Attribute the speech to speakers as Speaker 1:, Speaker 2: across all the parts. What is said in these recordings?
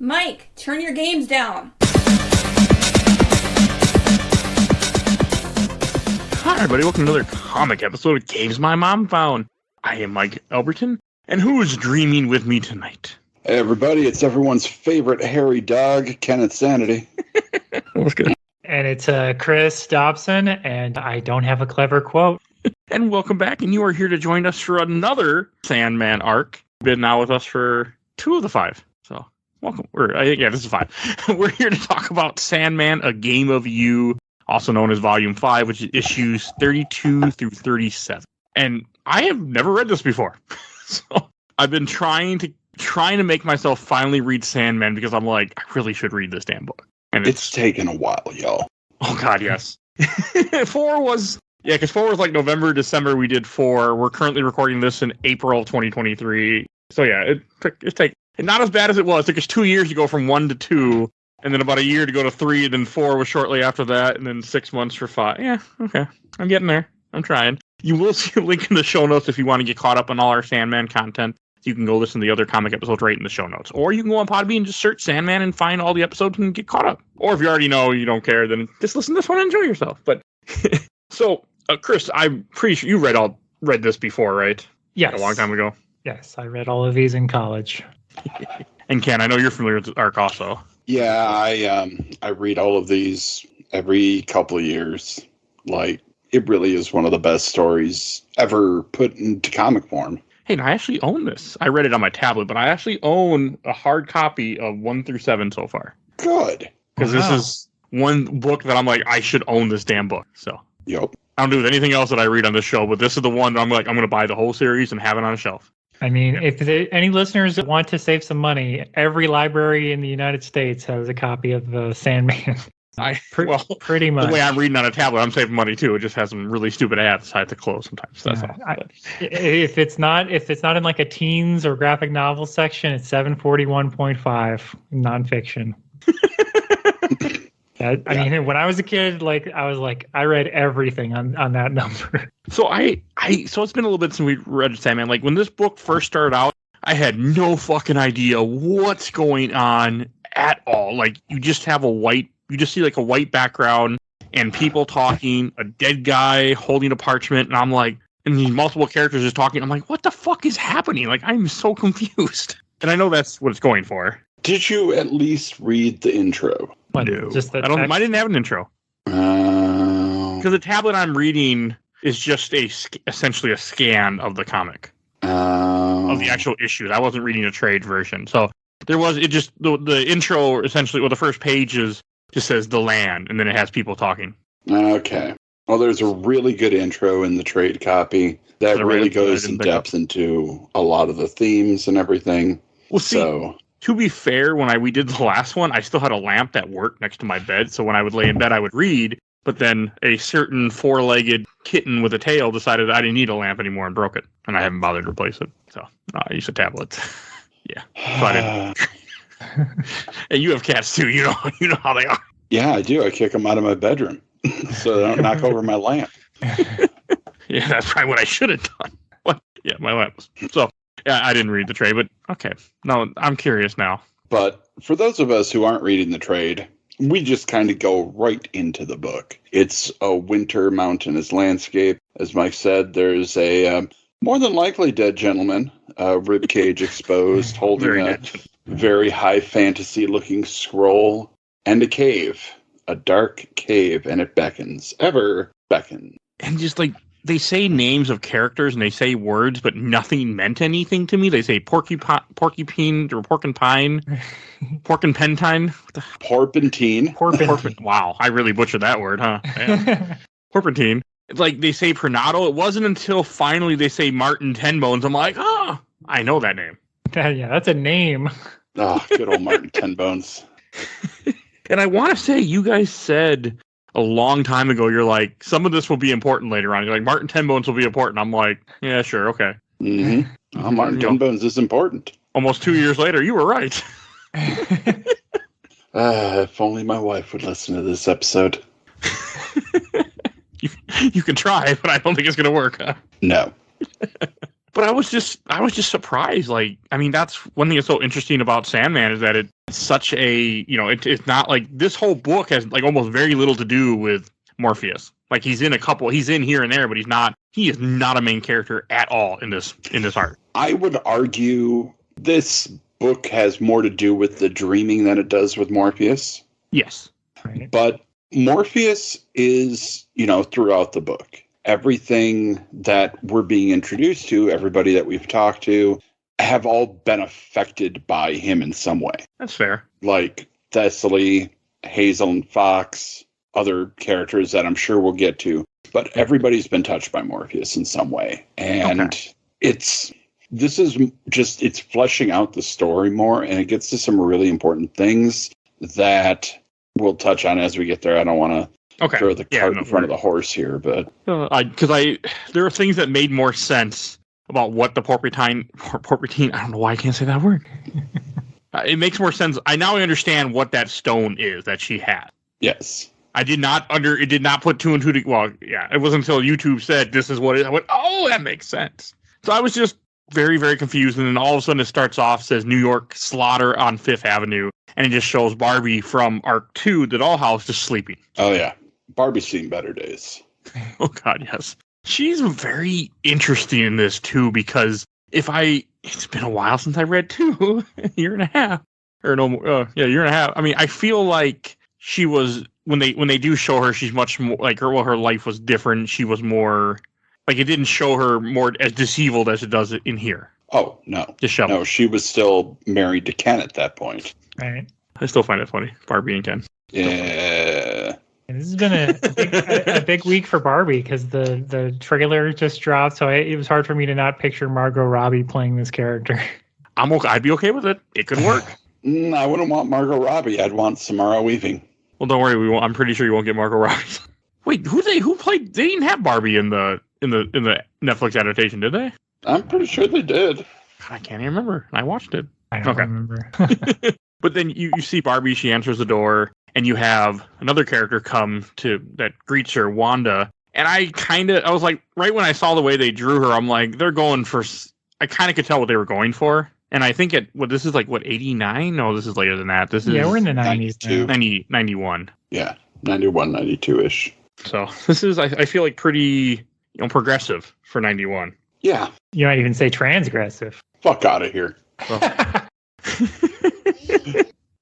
Speaker 1: Mike, turn your games down.
Speaker 2: Hi everybody, welcome to another comic episode of Games My Mom Found. I am Mike Albertin, and who is dreaming with me tonight?
Speaker 3: Hey everybody, it's everyone's favorite hairy dog, Kenneth Sanity.
Speaker 2: What's good?
Speaker 4: And it's Chris Dobson, and I don't have a clever quote.
Speaker 2: And welcome back, and you are here to join us for another Sandman arc. Been now with us for 2 of the 5, so welcome. This is 5. We're here to talk about Sandman, A Game of You, also known as Volume 5, which is issues 32 through 37. And I have never read this before, so I've been trying to make myself finally read Sandman because I'm like, I really should read this damn book. And
Speaker 3: it's taken a while, y'all.
Speaker 2: Oh God, yes. 4 was because 4 was like November, December. We did 4. We're currently recording this in April 2023. So yeah, it's not as bad as it was. It took us 2 years to go from 1 to 2, and then about a year to go to 3, and then 4 was shortly after that, and then 6 months for 5. Yeah, okay, I'm getting there. I'm trying. You will see a link in the show notes if you want to get caught up on all our Sandman content. You can go listen to the other comic episodes right in the show notes. Or you can go on Podbean and just search Sandman and find all the episodes and get caught up. Or if you already know, you don't care, then just listen to this one and enjoy yourself. But so, Chris, I'm pretty sure you read this before, right?
Speaker 4: Yes.
Speaker 2: A long time ago.
Speaker 4: Yes, I read all of these in college.
Speaker 2: And Ken, I know you're familiar with Arc also.
Speaker 3: Yeah, I read all of these every couple of years. Like, it really is one of the best stories ever put into comic form.
Speaker 2: Hey, and I actually own this. I read it on my tablet, but I actually own a hard copy of 1 through 7 so far.
Speaker 3: Good.
Speaker 2: Because This is one book that I'm like, I should own this damn book. So
Speaker 3: Yep.
Speaker 2: I don't do with anything else that I read on this show, but this is the one that I'm like, I'm going to buy the whole series and have it on a shelf.
Speaker 4: I mean, if any listeners want to save some money, every library in the United States has a copy of Sandman. Pretty much.
Speaker 2: The way I'm reading on a tablet, I'm saving money too. It just has some really stupid ads I have to close sometimes. That's all.
Speaker 4: If it's not in like a teens or graphic novel section, it's 741.5 nonfiction. I mean, when I was a kid, I read everything on that number.
Speaker 2: So so it's been a little bit since we read Sandman. Like when this book first started out, I had no fucking idea what's going on at all. Like you just see like a white background and people talking, a dead guy holding a parchment, and I'm like, and these multiple characters just talking. I'm like, what the fuck is happening? Like I'm so confused. And I know that's what it's going for.
Speaker 3: Did you at least read the intro?
Speaker 2: No, I didn't have an intro. Because the tablet I'm reading is just essentially a scan of the comic of the actual issues. I wasn't reading a trade version, so the intro essentially. The first page just says the land, and then it has people talking.
Speaker 3: Okay. Well, there's a really good intro in the trade copy that really goes in depth into a lot of the themes and everything.
Speaker 2: Well, see, to be fair, when we did the last one, I still had a lamp that worked next to my bed, so when I would lay in bed, I would read. But then a certain 4-legged kitten with a tail decided I didn't need a lamp anymore and broke it, and I haven't bothered to replace it. So I use a tablet. Yeah. So I didn't. And you have cats too. You know how they are.
Speaker 3: Yeah, I do. I kick them out of my bedroom so they don't knock over my lamp.
Speaker 2: Yeah, that's probably what I should have done. But yeah, my lamp. So yeah, I didn't read the trade, but okay. No, I'm curious now.
Speaker 3: But for those of us who aren't reading the trade, we just kind of go right into the book. It's a winter mountainous landscape. As Mike said, there's a more than likely dead gentleman, rib cage exposed, holding a very high fantasy looking scroll, and a cave, a dark cave, and it beckons, ever beckons.
Speaker 2: And just like they say names of characters and they say words, but nothing meant anything to me. They say porcupine or porcupine, porcupentine.
Speaker 3: Porpentine.
Speaker 2: Wow, I really butchered that word, huh? Porpentine. It's like they say Pronado. It wasn't until finally they say Martin Tenbones. I'm like, I know that name.
Speaker 4: Yeah, that's a name.
Speaker 3: Oh, good old Martin Tenbones.
Speaker 2: And I want to say you guys said a long time ago, you're like, some of this will be important later on. You're like, Martin Tenbones will be important. I'm like, yeah, sure, okay.
Speaker 3: Mm-hmm. Oh, Martin Tenbones is important.
Speaker 2: Almost 2 years later, you were right.
Speaker 3: If only my wife would listen to this episode.
Speaker 2: You can try, but I don't think it's going to work, huh?
Speaker 3: No.
Speaker 2: But I was just surprised. Like, I mean, that's one thing that's so interesting about Sandman is that it's such a, it's not like this whole book has like almost very little to do with Morpheus. Like he's in here and there, but he is not a main character at all in this art.
Speaker 3: I would argue this book has more to do with the dreaming than it does with Morpheus.
Speaker 2: Yes.
Speaker 4: Right.
Speaker 3: But Morpheus is, throughout the book. Everything that we're being introduced to, everybody that we've talked to, have all been affected by him in some way.
Speaker 2: That's fair.
Speaker 3: Like Thessaly, Hazel and Fox, other characters that I'm sure we'll get to. But everybody's been touched by Morpheus in some way. And it's fleshing out the story more, and it gets to some really important things that we'll touch on as we get there. I don't want to throw the cart in front of the horse here, but
Speaker 2: because there are things that made more sense about what the porpentine. I don't know why I can't say that word. It makes more sense. I now understand what that stone is that she had.
Speaker 3: Yes,
Speaker 2: it did not put two and two together. Well, yeah, it wasn't until YouTube said this is what it is. I went, oh, that makes sense. So I was just very, very confused, and then all of a sudden it starts off, says New York slaughter on Fifth Avenue, and it just shows Barbie from Arc 2, the Dollhouse, just sleeping.
Speaker 3: Oh yeah. Barbie's seen better days.
Speaker 2: Oh, God, yes. She's very interesting in this, too, because it's been a while since I read 2, a year and a half. Or no more, year and a half. I mean, I feel like she was, when they do show her, she's much more, like, her life was different. She was more, like, it didn't show her more as disabled as it does in here.
Speaker 3: Oh, no.
Speaker 2: Disheveled.
Speaker 3: No, she was still married to Ken at that point.
Speaker 4: Right.
Speaker 2: I still find it funny, Barbie and Ken.
Speaker 3: Yeah.
Speaker 4: And this has been a big week for Barbie because the trailer just dropped, so it was hard for me to not picture Margot Robbie playing this character.
Speaker 2: I'd be okay with it. It could work.
Speaker 3: I wouldn't want Margot Robbie. I'd want Samara Weaving.
Speaker 2: Well, don't worry. I'm pretty sure you won't get Margot Robbie. Wait, who played? They didn't have Barbie in the Netflix adaptation, did they?
Speaker 3: I'm pretty sure they did.
Speaker 2: God, I can't even remember. I watched it.
Speaker 4: I don't remember.
Speaker 2: But then you see Barbie. She answers the door. And you have another character come that greets her, Wanda. And I was like, right when I saw the way they drew her, I'm like, they're going for, I kind of could tell what they were going for. And I think this is like, 89? No, this is later than that. This is
Speaker 4: we're in the 90s
Speaker 2: 91.
Speaker 3: Yeah, 91, 92-ish.
Speaker 2: So this is, I feel like pretty, progressive for 91.
Speaker 3: Yeah.
Speaker 4: You might even say transgressive.
Speaker 3: Fuck out of here.
Speaker 2: Well.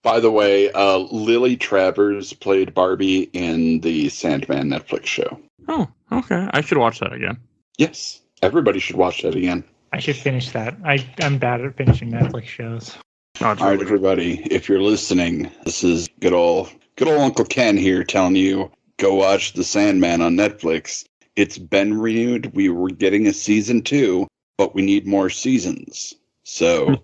Speaker 3: By the way, Lily Travers played Barbie in the Sandman Netflix show.
Speaker 2: Oh, okay. I should watch that again.
Speaker 3: Yes. Everybody should watch that again.
Speaker 4: I should finish that. I'm bad at finishing Netflix shows.
Speaker 3: All right, everybody. If you're listening, this is good old Uncle Ken here telling you, go watch The Sandman on Netflix. It's been renewed. We were getting a season 2, but we need more seasons. So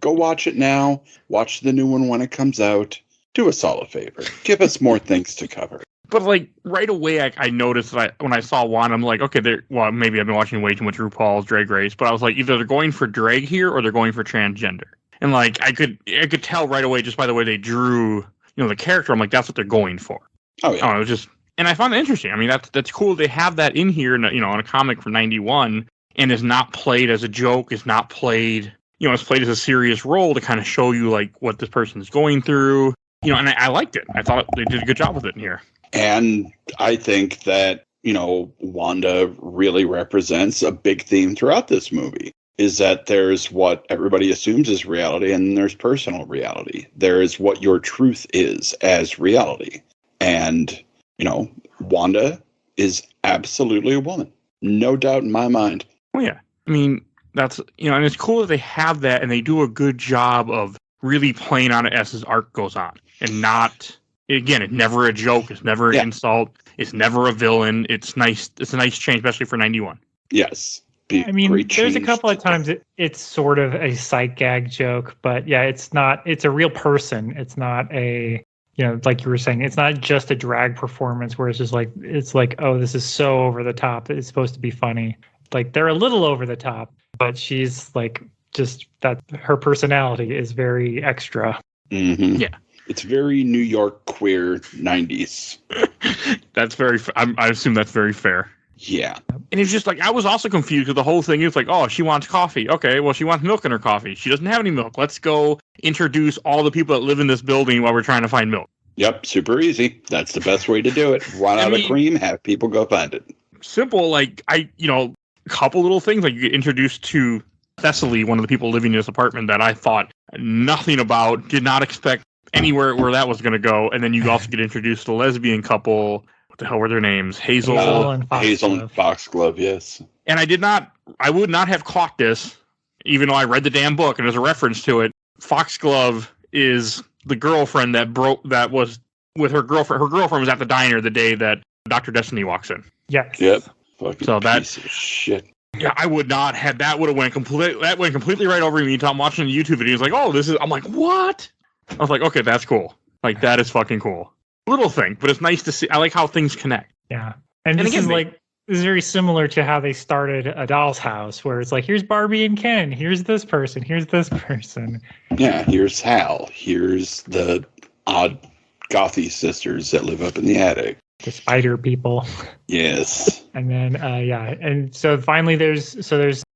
Speaker 3: go watch it now. Watch the new one when it comes out. Do us all a favor. Give us more things to cover.
Speaker 2: But like right away, I noticed that when I saw one, I'm like, okay, maybe I've been watching way too much RuPaul's Drag Race, but I was like, either they're going for drag here or they're going for transgender. And like I could tell right away just by the way they drew, the character. I'm like, that's what they're going for.
Speaker 3: Oh yeah.
Speaker 2: It was just, and I found that interesting. I mean, that's cool. They have that in here, in a comic from '91. And is not played as a joke, is not played, it's played as a serious role to kind of show you like what this person's going through, and I liked it. I thought they did a good job with it in here.
Speaker 3: And I think that, Wanda really represents a big theme throughout this movie, is that there's what everybody assumes is reality and there's personal reality. There is what your truth is as reality. And, Wanda is absolutely a woman. No doubt in my mind.
Speaker 2: Oh, yeah. I mean, that's, and it's cool that they have that and they do a good job of really playing on it as his arc goes on. And not, again, it's never a joke. It's never an insult. It's never a villain. It's nice. It's a nice change, especially for 91.
Speaker 3: Yes.
Speaker 4: There's a couple of times it's sort of a sight gag joke, but yeah, it's a real person. It's not a, like you were saying, it's not just a drag performance where it's like, oh, this is so over the top that it's supposed to be funny. Like they're a little over the top, but she's like just that her personality is very extra.
Speaker 3: Mm-hmm.
Speaker 2: Yeah,
Speaker 3: it's very New York queer 90s.
Speaker 2: That's very. I assume that's very fair.
Speaker 3: Yeah.
Speaker 2: And it's just like, I was also confused with the whole thing. It's like, oh, she wants coffee. Okay, well, she wants milk in her coffee. She doesn't have any milk. Let's go introduce all the people that live in this building while we're trying to find milk.
Speaker 3: Yep, super easy. That's the best way to do it. Run out of cream, have people go find it.
Speaker 2: Simple, like, a couple little things, like you get introduced to Thessaly, one of the people living in this apartment that I thought nothing about, did not expect anywhere where that was going to go. And then you also get introduced to the lesbian couple. What the hell were their names? Hazel
Speaker 3: and Foxglove, yes.
Speaker 2: And I would not have caught this, even though I read the damn book and there's a reference to it. Foxglove is the girlfriend that was with her girlfriend. Her girlfriend was at the diner the day that Dr. Destiny walks in.
Speaker 4: Yes.
Speaker 3: Yep. Fucking
Speaker 2: so
Speaker 3: piece of shit.
Speaker 2: Yeah, I would not have. That would have went completely right over me. I'm watching the YouTube videos, like, oh, I'm like, what? I was like, okay, that's cool. Like, that is fucking cool. Little thing, but it's nice to see. I like how things connect.
Speaker 4: Yeah, and this is very similar to how they started A Doll's House, where it's like, here's Barbie and Ken, here's this person, here's this person.
Speaker 3: Yeah, here's Hal, here's the odd gothy sisters that live up in the attic.
Speaker 4: The spider people.
Speaker 3: Yes.
Speaker 4: And then, and so finally there's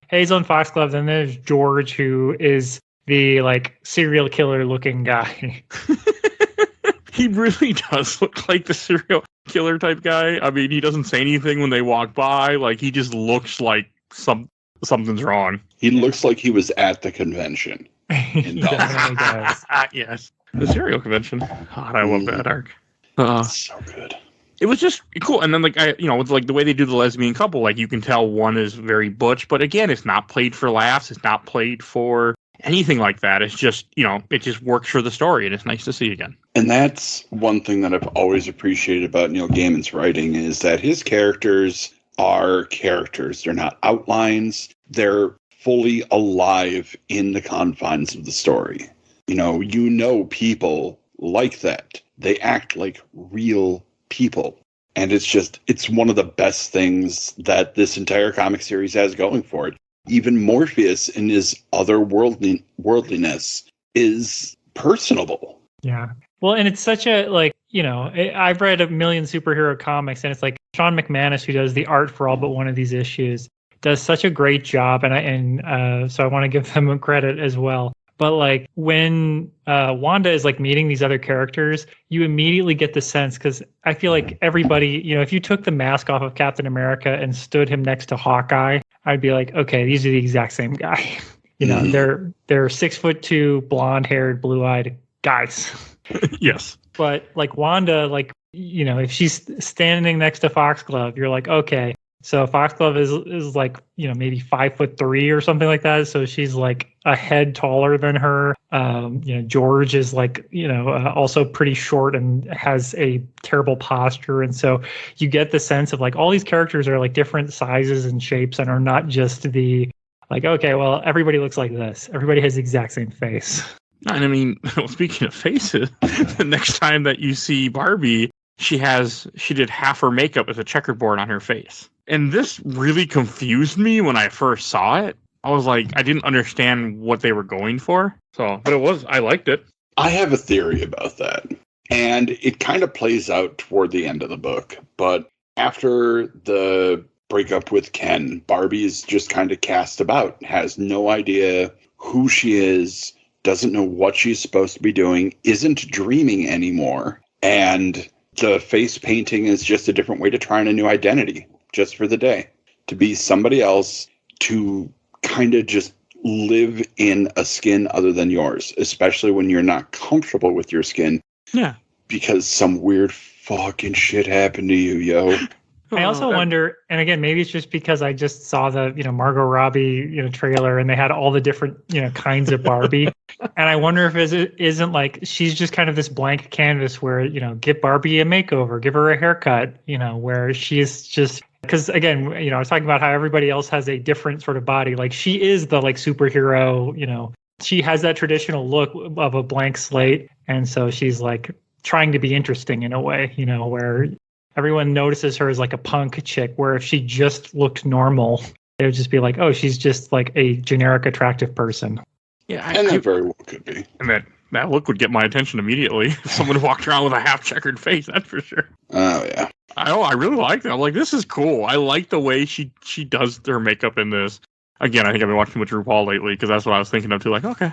Speaker 4: Hazel and Foxglove, then there's George, who is the, like, serial killer looking guy.
Speaker 2: He really does look like the serial killer type guy. I mean, he doesn't say anything when they walk by. Like, he just looks like something's wrong.
Speaker 3: He looks like he was at the convention.
Speaker 4: He definitely does.
Speaker 2: Yes. The serial convention. God, I love that arc.
Speaker 3: So good.
Speaker 2: It was just cool. And then, like, with like the way they do the lesbian couple, like, you can tell one is very butch, but again, it's not played for laughs. It's not played for anything like that. It's just, it just works for the story, and it's nice to see again.
Speaker 3: And that's one thing that I've always appreciated about Neil Gaiman's writing, is that his characters are characters. They're not outlines. They're fully alive in the confines of the story. People like that. They act like real people. And it's one of the best things that this entire comic series has going for it. Even Morpheus in his otherworldliness is personable.
Speaker 4: Yeah. Well, and it's such a, like, I've read a million superhero comics, and it's like Sean McManus, who does the art for all but one of these issues, does such a great job. And so I want to give them credit as well. But, like, when Wanda is, like, meeting these other characters, you immediately get the sense, because I feel like everybody, if you took the mask off of Captain America and stood him next to Hawkeye, I'd be like, okay, these are the exact same guy. They're 6'2", blonde-haired, blue-eyed guys.
Speaker 2: Yes.
Speaker 4: But, like, Wanda, like, if she's standing next to Foxglove, you're like, okay. So Foxglove is like, maybe 5'3" or something like that. So she's like a head taller than her. George is like, also pretty short and has a terrible posture. And so you get the sense of, like, all these characters are like different sizes and shapes and are not just the, like, okay, well, everybody looks like this. Everybody has the exact same face.
Speaker 2: And I mean, speaking of faces, the next time that you see Barbie, she did half her makeup as a checkerboard on her face. And this really confused me when I first saw it. I was like, I didn't understand what they were going for. But I liked it.
Speaker 3: I have a theory about that. And it kind of plays out toward the end of the book. But after the breakup with Ken, Barbie is just kind of cast about, has no idea who she is, doesn't know what she's supposed to be doing, isn't dreaming anymore. And the face painting is just a different way to try on a new identity. Just for the day, to be somebody else, to kind of just live in a skin other than yours, especially when you're not comfortable with your skin.
Speaker 2: Yeah.
Speaker 3: Because some weird fucking shit happened to you, yo.
Speaker 4: I also wonder, and again, maybe it's just because I just saw the, Margot Robbie, trailer, and they had all the different, kinds of Barbie. And I wonder if it isn't like she's just kind of this blank canvas where, give Barbie a makeover, give her a haircut, where she's just, because again, I was talking about how everybody else has a different sort of body. Like, she is the, like, superhero, she has that traditional look of a blank slate. And so she's like trying to be interesting in a way, where everyone notices her as like a punk chick, where if she just looked normal, they would just be like, oh, she's just like a generic attractive person.
Speaker 2: Yeah,
Speaker 3: and that very well could be.
Speaker 2: And that look would get my attention immediately. If someone walked around with a half checkered face, that's for sure.
Speaker 3: Oh, yeah.
Speaker 2: I really like that. I'm like, this is cool. I like the way she does her makeup in this. Again, I think I've been watching too much RuPaul lately because that's what I was thinking of too. Like, okay,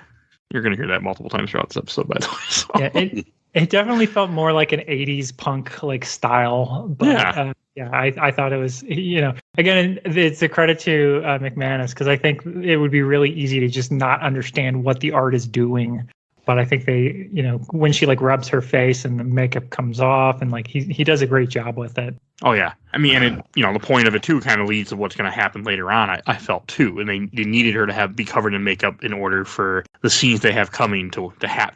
Speaker 2: you're gonna hear that multiple times throughout this episode, by the way. So.
Speaker 4: Yeah, it definitely felt more like an '80s punk like style. But, I thought it was, again, it's a credit to McManus because I think it would be really easy to just not understand what the art is doing. But I think they, when she like rubs her face and the makeup comes off, and like he does a great job with it.
Speaker 2: Oh yeah, I mean, and it, the point of it too kind of leads to what's going to happen later on. I felt too, and they needed her to be covered in makeup in order for the scenes they have coming to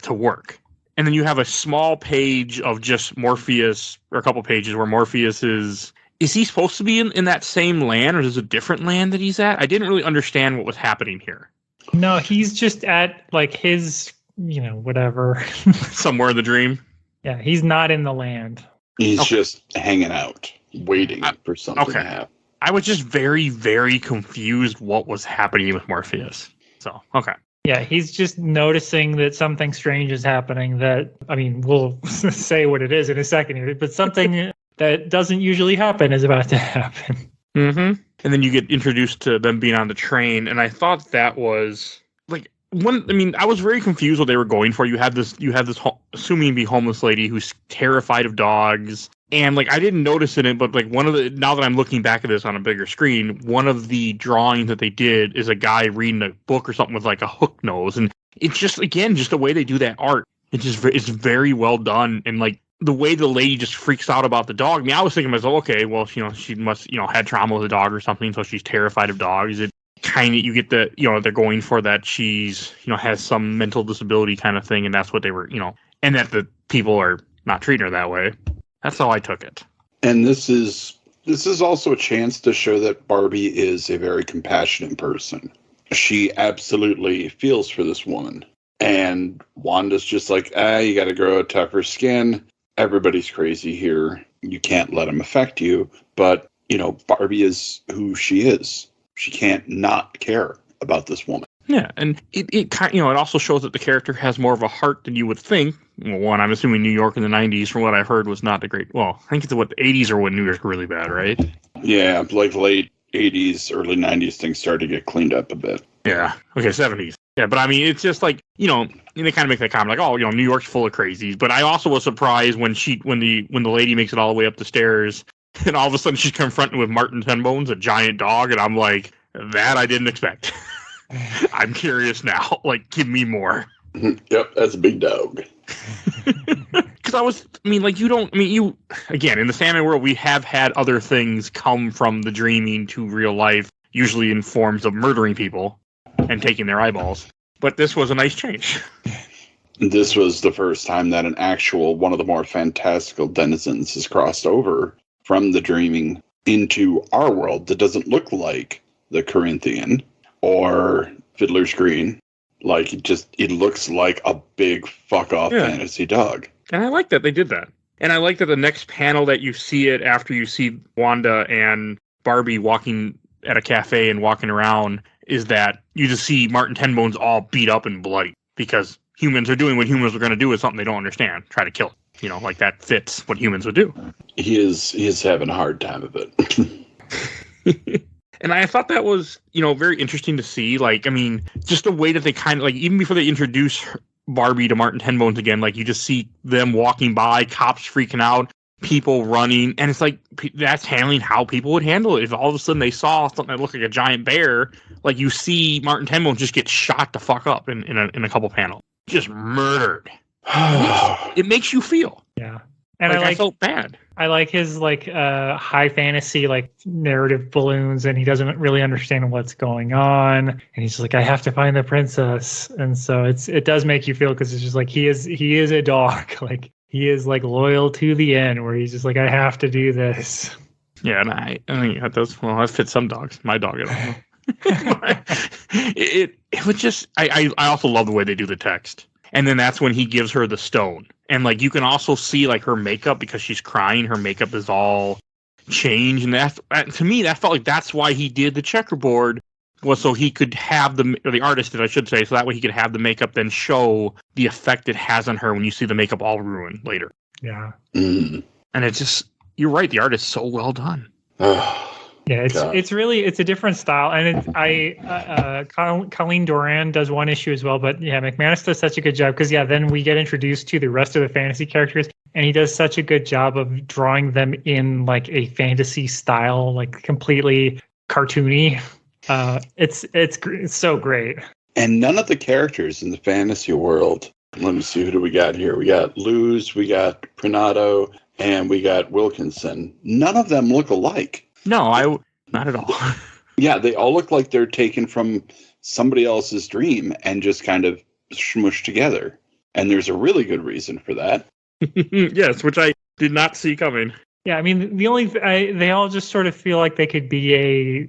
Speaker 2: work. And then you have a small page of just Morpheus, or a couple pages where Morpheus is he supposed to be in that same land, or is it a different land that he's at? I didn't really understand what was happening here.
Speaker 4: No, he's just at like his, whatever.
Speaker 2: Somewhere in the dream.
Speaker 4: Yeah, he's not in the land.
Speaker 3: He's just hanging out, waiting for something to happen.
Speaker 2: I was just very, very confused what was happening with Morpheus. So, okay.
Speaker 4: Yeah, he's just noticing that something strange is happening that, I mean, we'll say what it is in a second here, but something that doesn't usually happen is about to happen.
Speaker 2: Mm-hmm. And then you get introduced to them being on the train, and I thought that was like I was very confused what they were going for. You have this assuming to be homeless lady who's terrified of dogs, and like I didn't notice in it, but like now that I'm looking back at this on a bigger screen, one of the drawings that they did is a guy reading a book or something with like a hook nose, and it's just the way they do that art. It's very well done, and like the way the lady just freaks out about the dog. I mean, I was thinking to myself, okay, well, she must had trauma with a dog or something, so she's terrified of dogs. It kind of, you get the, they're going for that she's, has some mental disability kind of thing, and that's what they were, and that the people are not treating her that way. That's how I took it.
Speaker 3: And this is also a chance to show that Barbie is a very compassionate person. She absolutely feels for this woman. And Wanda's just like, you got to grow a tougher skin. Everybody's crazy here. You can't let them affect you. But, Barbie is who she is. She can't not care about this woman.
Speaker 2: Yeah, and it also shows that the character has more of a heart than you would think. Well, one, I'm assuming New York in the 90s, from what I've heard, was not the great... Well, I think it's the 80s are when New York really bad, right?
Speaker 3: Yeah, like late 80s, early 90s, things started to get cleaned up a bit.
Speaker 2: Yeah, okay, 70s. Yeah, but I mean, it's just like, they kind of make that comment, like, New York's full of crazies. But I also was surprised when the lady makes it all the way up the stairs, and all of a sudden she's confronted with Martin Tenbones, a giant dog, and I'm like, that I didn't expect. I'm curious now. Like, give me more.
Speaker 3: Yep, that's a big dog.
Speaker 2: Because again, in the Sandman world, we have had other things come from the dreaming to real life, usually in forms of murdering people and taking their eyeballs. But this was a nice change.
Speaker 3: This was the first time that an actual one of the more fantastical denizens has crossed over from the dreaming into our world that doesn't look like the Corinthian or Fiddler's Green. Like, it looks like a big fuck-off fantasy dog.
Speaker 2: And I like that they did that. And I like that the next panel that you see it after you see Wanda and Barbie walking at a cafe and walking around is that you just see Martin Tenbones all beat up and bloody because humans are doing what humans are going to do with something they don't understand. Try to kill it. Like that fits what humans would do. He
Speaker 3: is having a hard time of it.
Speaker 2: And I thought that was, very interesting to see. Like, I mean, just the way that they kind of, like, even before they introduce Barbie to Martin Tenbones again, like, you just see them walking by, cops freaking out, people running, and it's like, that's handling how people would handle it. If all of a sudden they saw something that looked like a giant bear, like, you see Martin Tenbones just get shot the fuck up in a couple panels. Just murdered. It makes you feel.
Speaker 4: Yeah. And I
Speaker 2: felt bad.
Speaker 4: I like his high fantasy narrative balloons, and he doesn't really understand what's going on. And he's just like, I have to find the princess. And so it does make you feel, because it's just like he is a dog. Like, he is loyal to the end, where he's just like, I have to do this. Yeah, and I think that does. Well, that fits some dogs. My dog, I don't know. it was just. I also love the way they do the text. And then that's when he gives her the stone. And you can also see her makeup, because she's crying, her makeup is all changed. And that, to me, that felt like that's why he did the checkerboard, was so he could have the artist, I should say, so that way he could have the makeup then show the effect it has on her when you see the makeup all ruined later. Yeah. Mm. And it's just,
Speaker 2: you're right. The art is so well done.
Speaker 4: Yeah, it's a different style, and Colleen Doran does one issue as well, but yeah, McManus does such a good job because then we get introduced to the rest of the fantasy characters, and he does such a good job of drawing them in like a fantasy style, like completely cartoony. It's so great.
Speaker 3: And none of the characters in the fantasy world. Let me see, who do we got here? We got Luz, we got Pranado, and we got Wilkinson. None of them look alike.
Speaker 2: No, not at all.
Speaker 3: Yeah, they all look like they're taken from somebody else's dream and just kind of smushed together. And there's a really good reason for that.
Speaker 2: Yes, which I did not see coming.
Speaker 4: Yeah, I mean, they all just sort of feel like they could be a,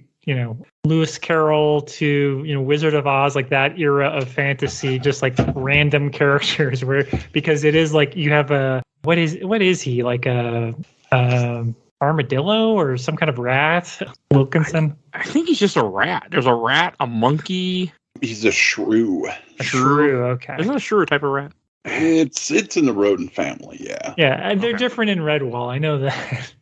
Speaker 4: Lewis Carroll to, Wizard of Oz, like that era of fantasy, just like random characters because it is like you have what is he? Like a armadillo or some kind of rat? Wilkinson?
Speaker 2: I think he's just a rat. There's a rat, a monkey.
Speaker 3: He's a shrew.
Speaker 4: A shrew, okay.
Speaker 2: Isn't it a shrew type of rat?
Speaker 3: It's in the rodent family, yeah.
Speaker 4: Yeah, and they're different in Redwall. I know that.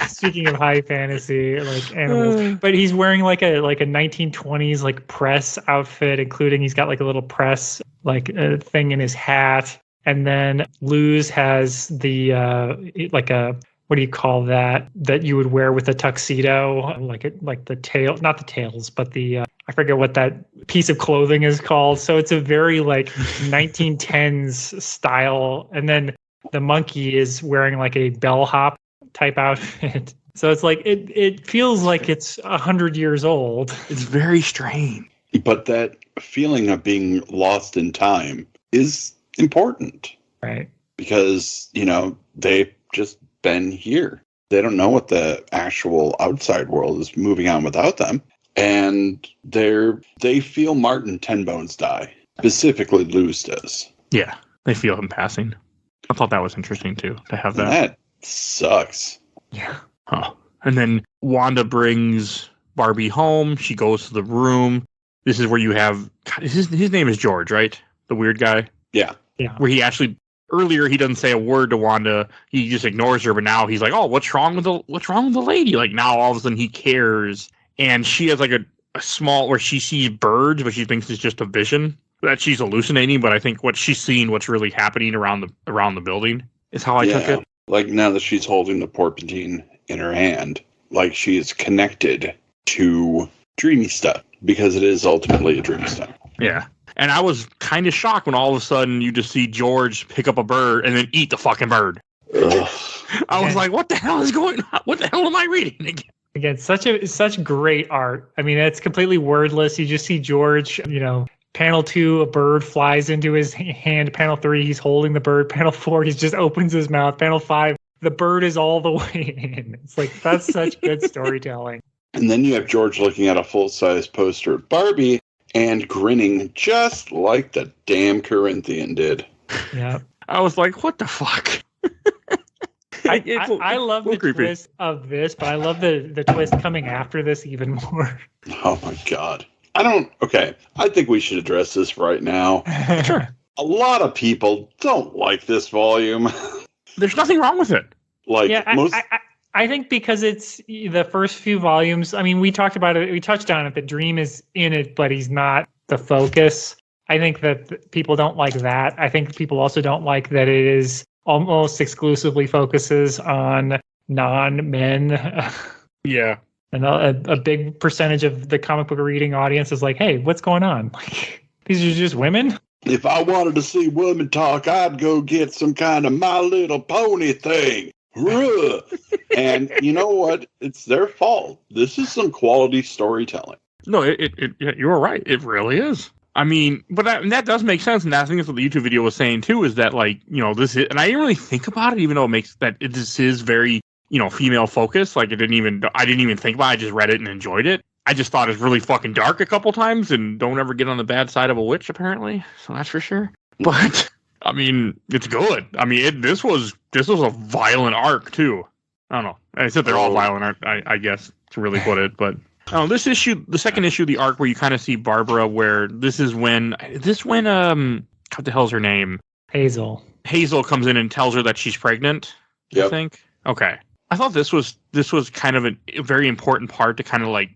Speaker 4: Speaking of high fantasy, like animals, but he's wearing like a 1920s like press outfit, including he's got like a little press like thing in his hat, and then Luz has the like a, what do you call that you would wear with a tuxedo, like the tail, not the tails, but the I forget what that piece of clothing is called. So it's a very like 1910s style, and then the monkey is wearing like a bellhop type outfit. So it's like it feels like it's 100 years old.
Speaker 2: It's very strange.
Speaker 3: But that feeling of being lost in time is important.
Speaker 4: Right. Because,
Speaker 3: they've just been here. They don't know what the actual outside world is moving on without them. And they feel Martin Tenbones die. Specifically, Luz does.
Speaker 2: Yeah, they feel him passing. I thought that was interesting, too, to have that.
Speaker 3: That sucks.
Speaker 4: Yeah.
Speaker 2: Huh. And then Wanda brings Barbie home. She goes to the room. This is where you have... his name is George, right? The weird guy?
Speaker 3: Yeah.
Speaker 4: Yeah.
Speaker 2: Where he actually... Earlier, he doesn't say a word to Wanda. He just ignores her. But now he's like, "Oh, what's wrong with the lady?" Like now, all of a sudden, he cares. And she has like a small where she sees birds, but she thinks it's just a vision that she's hallucinating. But I think what she's seeing, what's really happening around the building, is how I took it.
Speaker 3: Like now that she's holding the porpentine in her hand, like she is connected to dreamy stuff because it is ultimately a dream stuff.
Speaker 2: Yeah. And I was kind of shocked when all of a sudden you just see George pick up a bird and then eat the fucking bird.
Speaker 3: Ugh.
Speaker 2: I was like, what the hell is going on? What the hell am I reading again?
Speaker 4: Again, such great art. I mean, it's completely wordless. You just see George, panel 2, a bird flies into his hand. Panel 3, he's holding the bird. Panel 4, he just opens his mouth. Panel 5, the bird is all the way in. It's like, that's such good storytelling.
Speaker 3: And then you have George looking at a full-size poster of Barbie and grinning just like the damn Corinthian did.
Speaker 4: Yeah.
Speaker 2: I was like, what the fuck?
Speaker 4: I love the
Speaker 2: creepy
Speaker 4: twist of this, but I love the twist coming after this even more.
Speaker 3: Oh my God. I think we should address this right now.
Speaker 2: Sure.
Speaker 3: A lot of people don't like this volume.
Speaker 2: There's nothing wrong with it.
Speaker 4: I think because it's the first few volumes. I mean, we talked about it. We touched on it. The dream is in it, but he's not the focus. I think that people don't like that. I think people also don't like that it is almost exclusively focuses on non-men.
Speaker 2: Yeah.
Speaker 4: And a big percentage of the comic book reading audience is like, hey, what's going on? Like, these are just women?
Speaker 3: If I wanted to see women talk, I'd go get some kind of My Little Pony thing. And you know what? It's their fault. This is some quality storytelling.
Speaker 2: No, you were right. It really is. I mean, but that does make sense, and I think that's what the YouTube video was saying too. Is that this is, and I didn't really think about it, even though this is very female focused. Like I didn't even think about it. I just read it and enjoyed it. I just thought it was really fucking dark a couple times, and don't ever get on the bad side of a witch apparently. So that's for sure. But I mean, it's good. I mean, this was a violent arc too. I don't know. I said they're all violent, I guess, to really put it. But this issue, the second issue of the arc, where you kind of see Barbara, where this is when what the hell's her name?
Speaker 4: Hazel.
Speaker 2: Hazel comes in and tells her that she's pregnant.
Speaker 3: Yep.
Speaker 2: I think. Okay. I thought this was kind of a very important part to kind of like,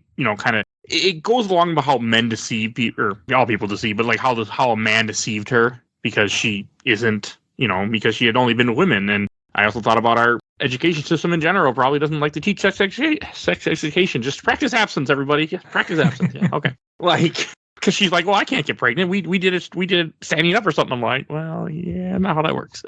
Speaker 2: it goes along about how men deceive people, or all people deceive, but like how a man deceived her because she isn't, because she had only been women. And I also thought about our education system in general probably doesn't like to teach sex education. Just practice absence, everybody. Yeah, practice absence. Yeah, okay. Like, because she's like, well, I can't get pregnant. We did it standing up or something. I'm like, well, yeah, not how that works.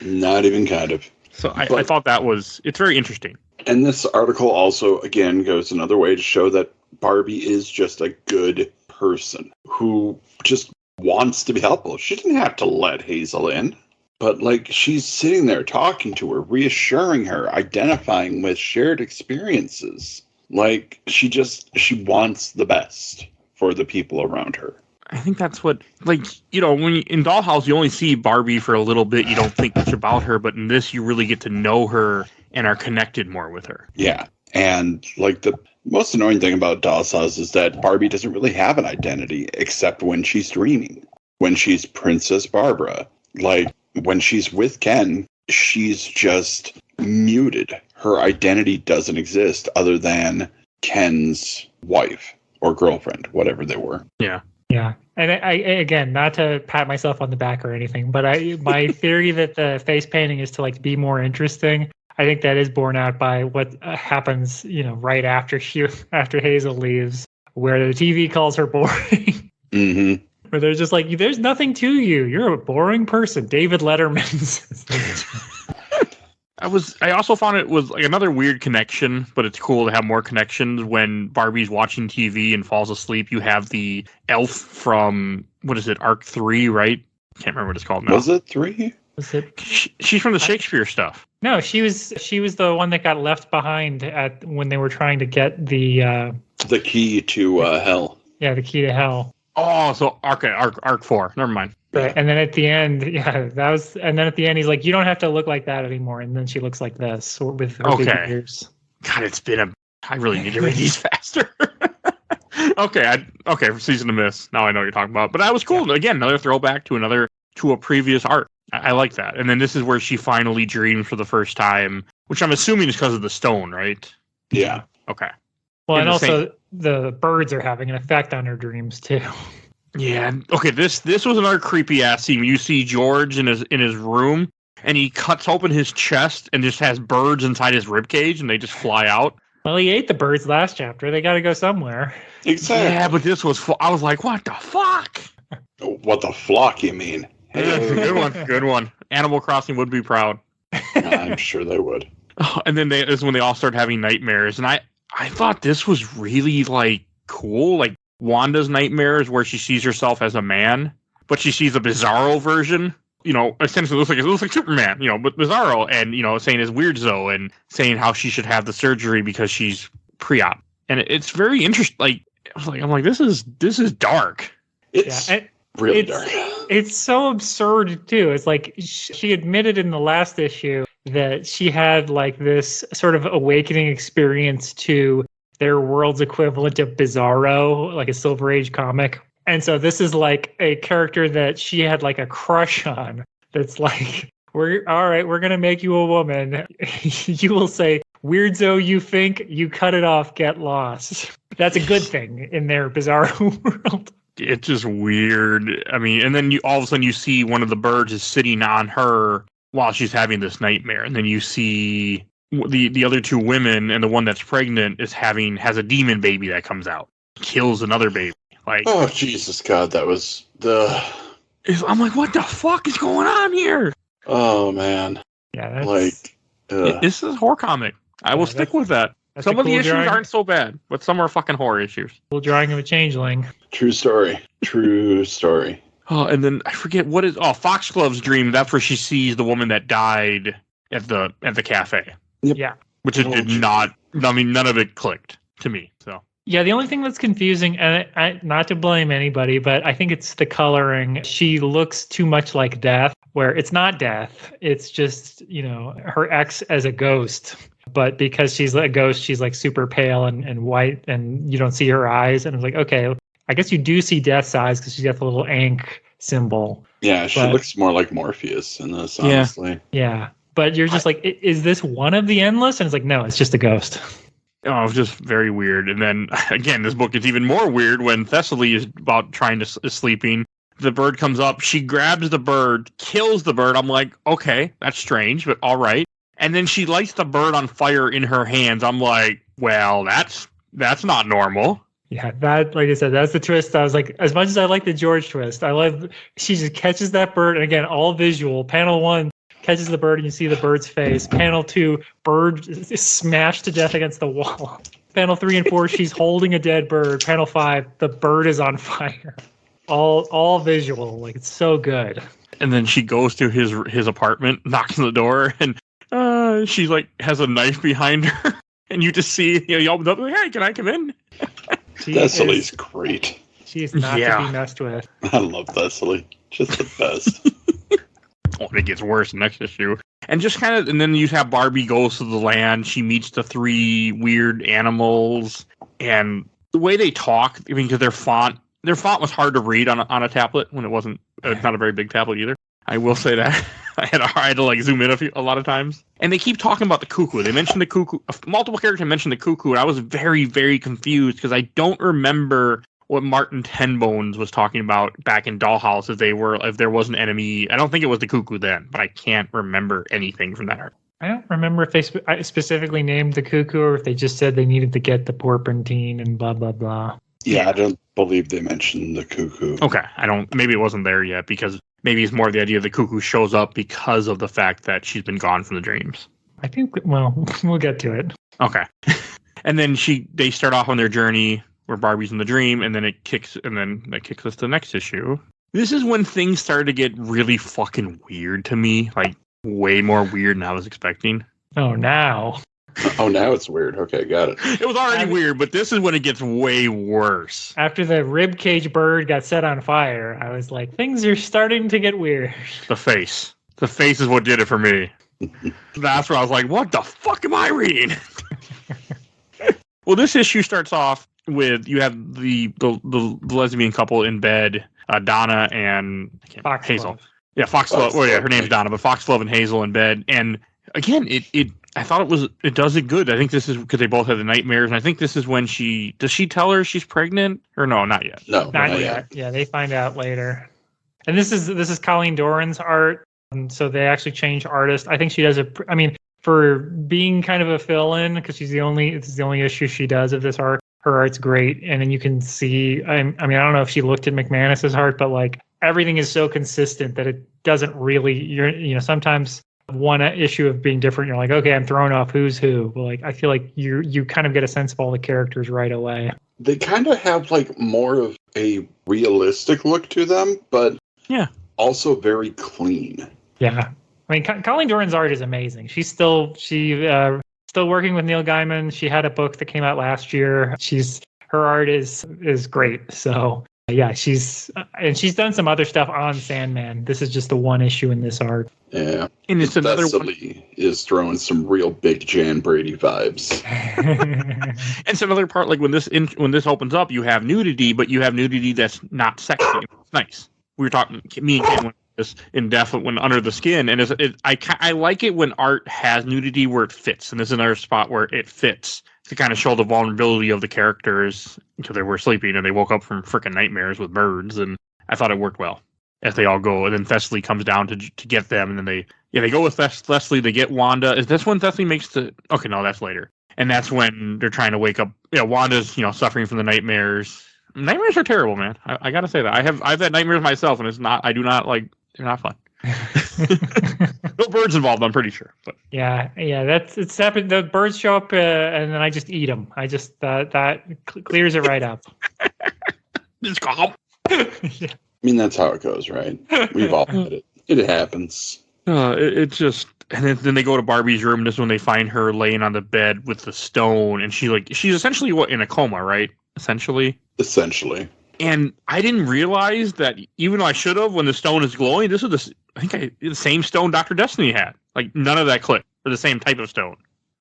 Speaker 3: Not even kind of.
Speaker 2: So I thought it's very interesting.
Speaker 3: And this article also, again, goes another way to show that Barbie is just a good person who just wants to be helpful. She didn't have to let Hazel in, but like she's sitting there talking to her, reassuring her, identifying with shared experiences. Like she wants the best for the people around her.
Speaker 2: I think that's what, like, when in Dollhouse, you only see Barbie for a little bit. You don't think much about her, but in this, you really get to know her and are connected more with her.
Speaker 3: Yeah. And like the most annoying thing about Dollhouse is that Barbie doesn't really have an identity except when she's dreaming, when she's Princess Barbara. Like when she's with Ken, she's just muted. Her identity doesn't exist other than Ken's wife or girlfriend, whatever they were.
Speaker 2: Yeah.
Speaker 4: Yeah. And I again, not to pat myself on the back or anything, but my theory that the face painting is to like be more interesting. I think that is borne out by what happens, right after Hazel leaves, where the TV calls her boring.
Speaker 3: Mm-hmm.
Speaker 4: Where they're just like, there's nothing to you. You're a boring person. David Letterman's.
Speaker 2: I also found it was like another weird connection, but it's cool to have more connections. When Barbie's watching TV and falls asleep, you have the elf from, what is it, Arc 3, right? Can't remember what it's called now.
Speaker 3: Was it 3?
Speaker 4: Was it?
Speaker 2: She's from the Shakespeare stuff.
Speaker 4: No, she was the one that got left behind when they were trying to get the
Speaker 3: key to hell.
Speaker 4: Yeah, the key to hell.
Speaker 2: Oh, so Arc 4. Never mind.
Speaker 4: Right, and then at the end, and then at the end, he's like, "You don't have to look like that anymore." And then she looks like this with her big ears.
Speaker 2: God, I really need to read these faster. Okay, for Season to Miss. Now I know what you're talking about. But that was cool. Yeah. Again, another throwback to a previous art. I like that. And then this is where she finally dreams for the first time, which I'm assuming is because of the stone, right?
Speaker 3: Yeah.
Speaker 2: Okay.
Speaker 4: Well, and also the birds are having an effect on her dreams too.
Speaker 2: Yeah. Okay. This was another creepy ass scene. You see George in his room, and he cuts open his chest and just has birds inside his ribcage, and they just fly out.
Speaker 4: Well, he ate the birds last chapter. They got to go somewhere.
Speaker 3: Exactly.
Speaker 2: Yeah, but this was. I was like, what the fuck?
Speaker 3: What the flock? You mean?
Speaker 2: Good one. Good one. Animal Crossing would be proud.
Speaker 3: I'm sure they would.
Speaker 2: Oh, and then this is when they all start having nightmares, and I thought this was really like cool, like. Wanda's nightmares where she sees herself as a man, but she sees a Bizarro version, essentially it looks like Superman, but Bizarro, and, saying it's weird Zoe and saying how she should have the surgery because she's pre-op. And it's very interesting. Like, I'm like, this is dark.
Speaker 3: It's really dark.
Speaker 4: It's so absurd too. It's like she admitted in the last issue that she had like this sort of awakening experience to their world's equivalent of Bizarro, like a Silver Age comic. And so this is like a character that she had like a crush on. That's like, we're going to make you a woman. You will say, weird Zoe, you think, you cut it off, get lost. That's a good thing in their Bizarro world.
Speaker 2: It's just weird. I mean, and then all of a sudden you see one of the birds is sitting on her while she's having this nightmare. And then you see the other two women, and the one that's pregnant has a demon baby that comes out, kills another baby. Like,
Speaker 3: oh Jesus God, that was
Speaker 2: I'm like, what the fuck is going on here?
Speaker 3: Oh man,
Speaker 4: yeah,
Speaker 2: this is a horror comic. I will stick with that. Some of the issues aren't so bad, but some are fucking horror issues.
Speaker 4: Cool drawing of a changeling.
Speaker 3: True story.
Speaker 2: Oh, and then I forget Foxglove's dream. That's where she sees the woman that died at the cafe.
Speaker 3: Yep.
Speaker 4: Yeah.
Speaker 2: Which it did not. I mean, none of it clicked to me. So.
Speaker 4: Yeah, the only thing that's confusing, and I not to blame anybody, but I think it's the coloring. She looks too much like Death, where it's not Death. It's just, her ex as a ghost. But because she's a ghost, she's like super pale and white, and you don't see her eyes. And I was like, okay, I guess you do see Death's eyes because she's got the little ankh symbol.
Speaker 3: Yeah, she looks more like Morpheus in this, honestly.
Speaker 4: Yeah. but you're just like, is this one of the endless? And it's like, no, it's just a ghost.
Speaker 2: Oh, it was just very weird. And then, again, this book is even more weird when Thessaly is about is sleeping. The bird comes up. She grabs the bird, kills the bird. I'm like, okay, that's strange, but all right. And then she lights the bird on fire in her hands. I'm like, well, that's not normal.
Speaker 4: Yeah, that, like I said, that's the twist. I was like, as much as I like the George twist, she just catches that bird. And again, all visual. Panel 1 catches the bird and you see the bird's face. Panel 2, bird is smashed to death against the wall. Panel 3 and 4, she's holding a dead bird. Panel 5, the bird is on fire. All visual. Like, it's so good.
Speaker 2: And then she goes to his apartment, knocks on the door, and she like has a knife behind her. And you just see, you open up, like, hey, can I come in?
Speaker 3: Thessaly's great.
Speaker 4: She is not to be messed with.
Speaker 3: I love Thessaly. Just the best.
Speaker 2: Oh, it gets worse next issue. And just kind of, and then you have Barbie goes to the land. She meets the 3 weird animals. And the way they talk, I mean, because their font was hard to read on a tablet when it wasn't, not a very big tablet either. I will say that. I had to like zoom in a lot of times. And they keep talking about the cuckoo. They mentioned the cuckoo. Multiple characters mentioned the cuckoo. And I was very, very confused because I don't remember what Martin Tenbones was talking about back in Dollhouse if there was an enemy. I don't think it was the cuckoo then, but I can't remember anything from that art.
Speaker 4: I don't remember if they specifically named the cuckoo or if they just said they needed to get the porpentine and blah, blah, blah.
Speaker 3: Yeah, I don't believe they mentioned the cuckoo.
Speaker 2: Okay, maybe it wasn't there yet because maybe it's more the idea the cuckoo shows up because of the fact that she's been gone from the dreams.
Speaker 4: I think, well, we'll get to it.
Speaker 2: Okay. And then they start off on their journey where Barbie's in the dream, and then that kicks us to the next issue. This is when things started to get really fucking weird to me, like way more weird than I was expecting.
Speaker 4: Oh, now.
Speaker 3: Oh, now it's weird. Okay, got it.
Speaker 2: It was already weird, but this is when it gets way worse.
Speaker 4: After the ribcage bird got set on fire, I was like, things are starting to get weird.
Speaker 2: The face. The face is what did it for me. That's where I was like, what the fuck am I reading? Well, this issue starts off with you have the lesbian couple in bed, Donna and Hazel. Yeah, Foxglove. Well, yeah, her name's Donna, but Foxglove and Hazel in bed. And again, I thought it does it good. I think this is because they both have the nightmares, and I think this is when does she tell her she's pregnant or no, not yet.
Speaker 3: No,
Speaker 4: not yet. Yeah, they find out later. And this is Colleen Doran's art. So they actually change artist. I think she does for being kind of a fill-in, because this is the only issue she does of this art. Her art's great, and then you can see. I don't know if she looked at McManus's art, but like everything is so consistent that it doesn't really. Sometimes one issue of being different, you're like, okay, I'm thrown off who's who. But like I feel like you kind of get a sense of all the characters right away.
Speaker 3: They kind of have like more of a realistic look to them, but also very clean.
Speaker 4: Yeah. I mean, Colleen Doran's art is amazing. She's still working with Neil Gaiman. She had a book that came out last year. Her art is great. So yeah, she's done some other stuff on Sandman. This is just the one issue in this art.
Speaker 3: Yeah,
Speaker 2: and it's another one
Speaker 3: is throwing some real big Jan Brady vibes.
Speaker 2: And it's another part like when this opens up, you have nudity, but you have nudity that's not sexy. It's nice. We were talking, me and Ken went this in depth when Under the Skin, and I like it when art has nudity where it fits, and this is another spot where it fits to kind of show the vulnerability of the characters until they were sleeping and they woke up from freaking nightmares with birds, and I thought it worked well as they all go, and then Thessaly comes down to get them, and then they go with Thessaly, they get Wanda. Is this when Thessaly makes okay, no, that's later, and that's when they're trying to wake up. Wanda's suffering from the nightmares. Nightmares are terrible, man. I gotta say that I've had nightmares myself, and I do not like. They're not fun. No birds involved, I'm pretty sure. But
Speaker 4: yeah, it's happened. The birds show up, and then I just eat them. I just that clears it right up.
Speaker 2: Just go.
Speaker 3: Yeah. I mean, that's how it goes, right? We've all had it. It happens.
Speaker 2: It just, and then they go to Barbie's room. This is when they find her laying on the bed with the stone, and she's essentially in a coma, right? Essentially. And I didn't realize that, even though I should have, when the stone is glowing, this is the same stone Dr. Destiny had. Like, none of that clicked. Or the same type of stone.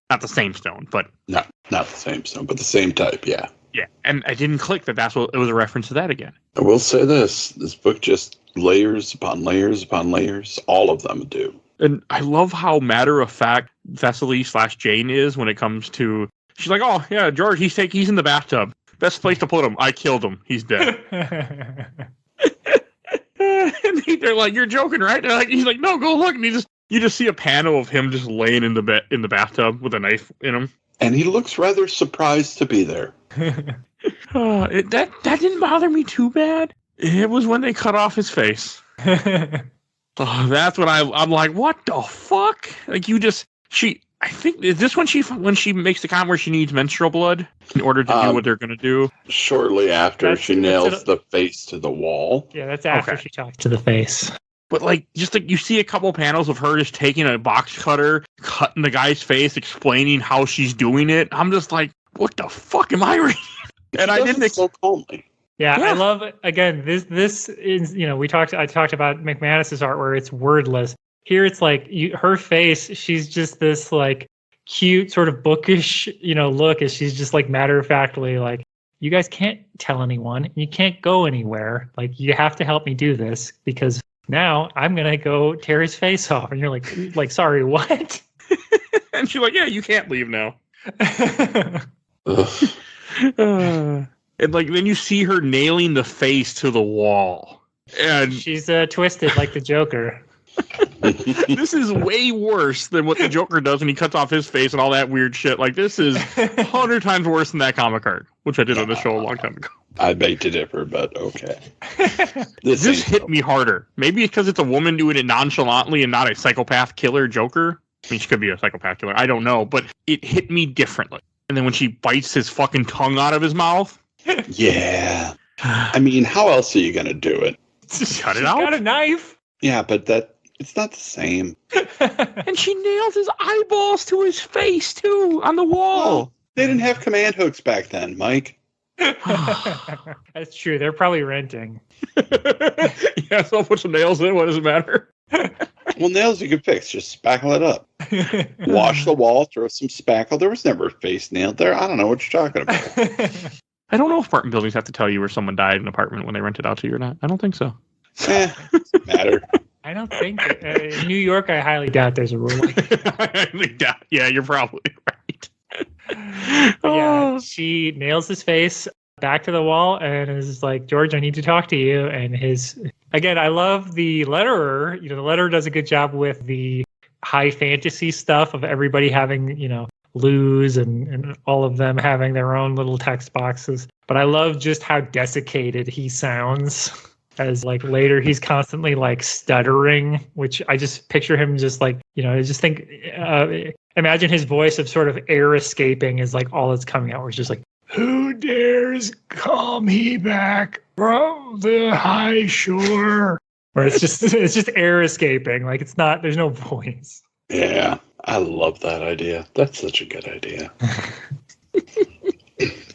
Speaker 2: Not the same stone, but...
Speaker 3: No, not the same stone, but the same type, yeah.
Speaker 2: Yeah, and I didn't click that's what it was a reference to that again.
Speaker 3: I will say this book just layers upon layers upon layers. All of them do.
Speaker 2: And I love how matter-of-fact Thessaly/Jane is when it comes to... She's like, oh, yeah, George, he's in the bathtub. Best place to put him. I killed him. He's dead. And they're like, you're joking, right? He's like, no, go look. And you just see a panel of him just laying in the bathtub with a knife in him.
Speaker 3: And he looks rather surprised to be there.
Speaker 2: That didn't bother me too bad. It was when they cut off his face. That's when I'm like, what the fuck? Like I think is this when she makes the comment where she needs menstrual blood in order to do what they're going to do?
Speaker 3: Shortly after she nails the face to the wall.
Speaker 4: Yeah, that's after she talks to the face.
Speaker 2: But you see a couple panels of her just taking a box cutter, cutting the guy's face, explaining how she's doing it. I'm just like, what the fuck am I reading? And I didn't
Speaker 3: so calmly.
Speaker 4: Yeah, I love again. This is I talked about McManus's art where it's wordless. Here it's like her face. She's just this like cute sort of bookish look as she's just like matter of factly like, you guys can't tell anyone. You can't go anywhere. Like you have to help me do this because now I'm gonna go tear his face off. And you're like sorry, what?
Speaker 2: And she's like, yeah, you can't leave now. And then you see her nailing the face to the wall, and
Speaker 4: she's twisted like the Joker.
Speaker 2: This is way worse than what the Joker does when he cuts off his face and all that weird shit. Like this is 100 times worse than that comic art, which I did on the show a long time ago.
Speaker 3: I beg to differ, but okay.
Speaker 2: This hit me harder. Maybe because it's a woman doing it nonchalantly and not a psychopath killer Joker. I mean, she could be a psychopath killer. I don't know, but it hit me differently. And then when she bites his fucking tongue out of his mouth.
Speaker 3: Yeah. I mean, how else are you going to do it?
Speaker 2: Cut it out.
Speaker 4: Got a knife.
Speaker 3: Yeah, but it's not the same.
Speaker 2: And she nails his eyeballs to his face, too, on the wall.
Speaker 3: Well, they didn't have command hooks back then, Mike.
Speaker 4: That's true. They're probably renting.
Speaker 2: Yeah, so I'll put some nails in. What does it matter?
Speaker 3: Well, nails you can fix. Just spackle it up. Wash the wall, throw some spackle. There was never a face nailed there. I don't know what you're talking about.
Speaker 2: I don't know if apartment buildings have to tell you where someone died in an apartment when they rent it out to you or not. I don't think so.
Speaker 3: Doesn't matter.
Speaker 4: I don't think in New York, I highly doubt there's a rule like that.
Speaker 2: I highly doubt. Yeah, you're probably right.
Speaker 4: Yeah, she nails his face back to the wall and is like, George, I need to talk to you. And again, I love the letterer. The letterer does a good job with the high fantasy stuff of everybody having, Luz and all of them having their own little text boxes. But I love just how desiccated he sounds. As like later he's constantly like stuttering, which I just picture him just like, I just think, imagine his voice of sort of air escaping is like all that's coming out, where it's just like, who dares call me back from the high shore? Or it's just air escaping. Like there's no voice.
Speaker 3: Yeah, I love that idea. That's such a good idea.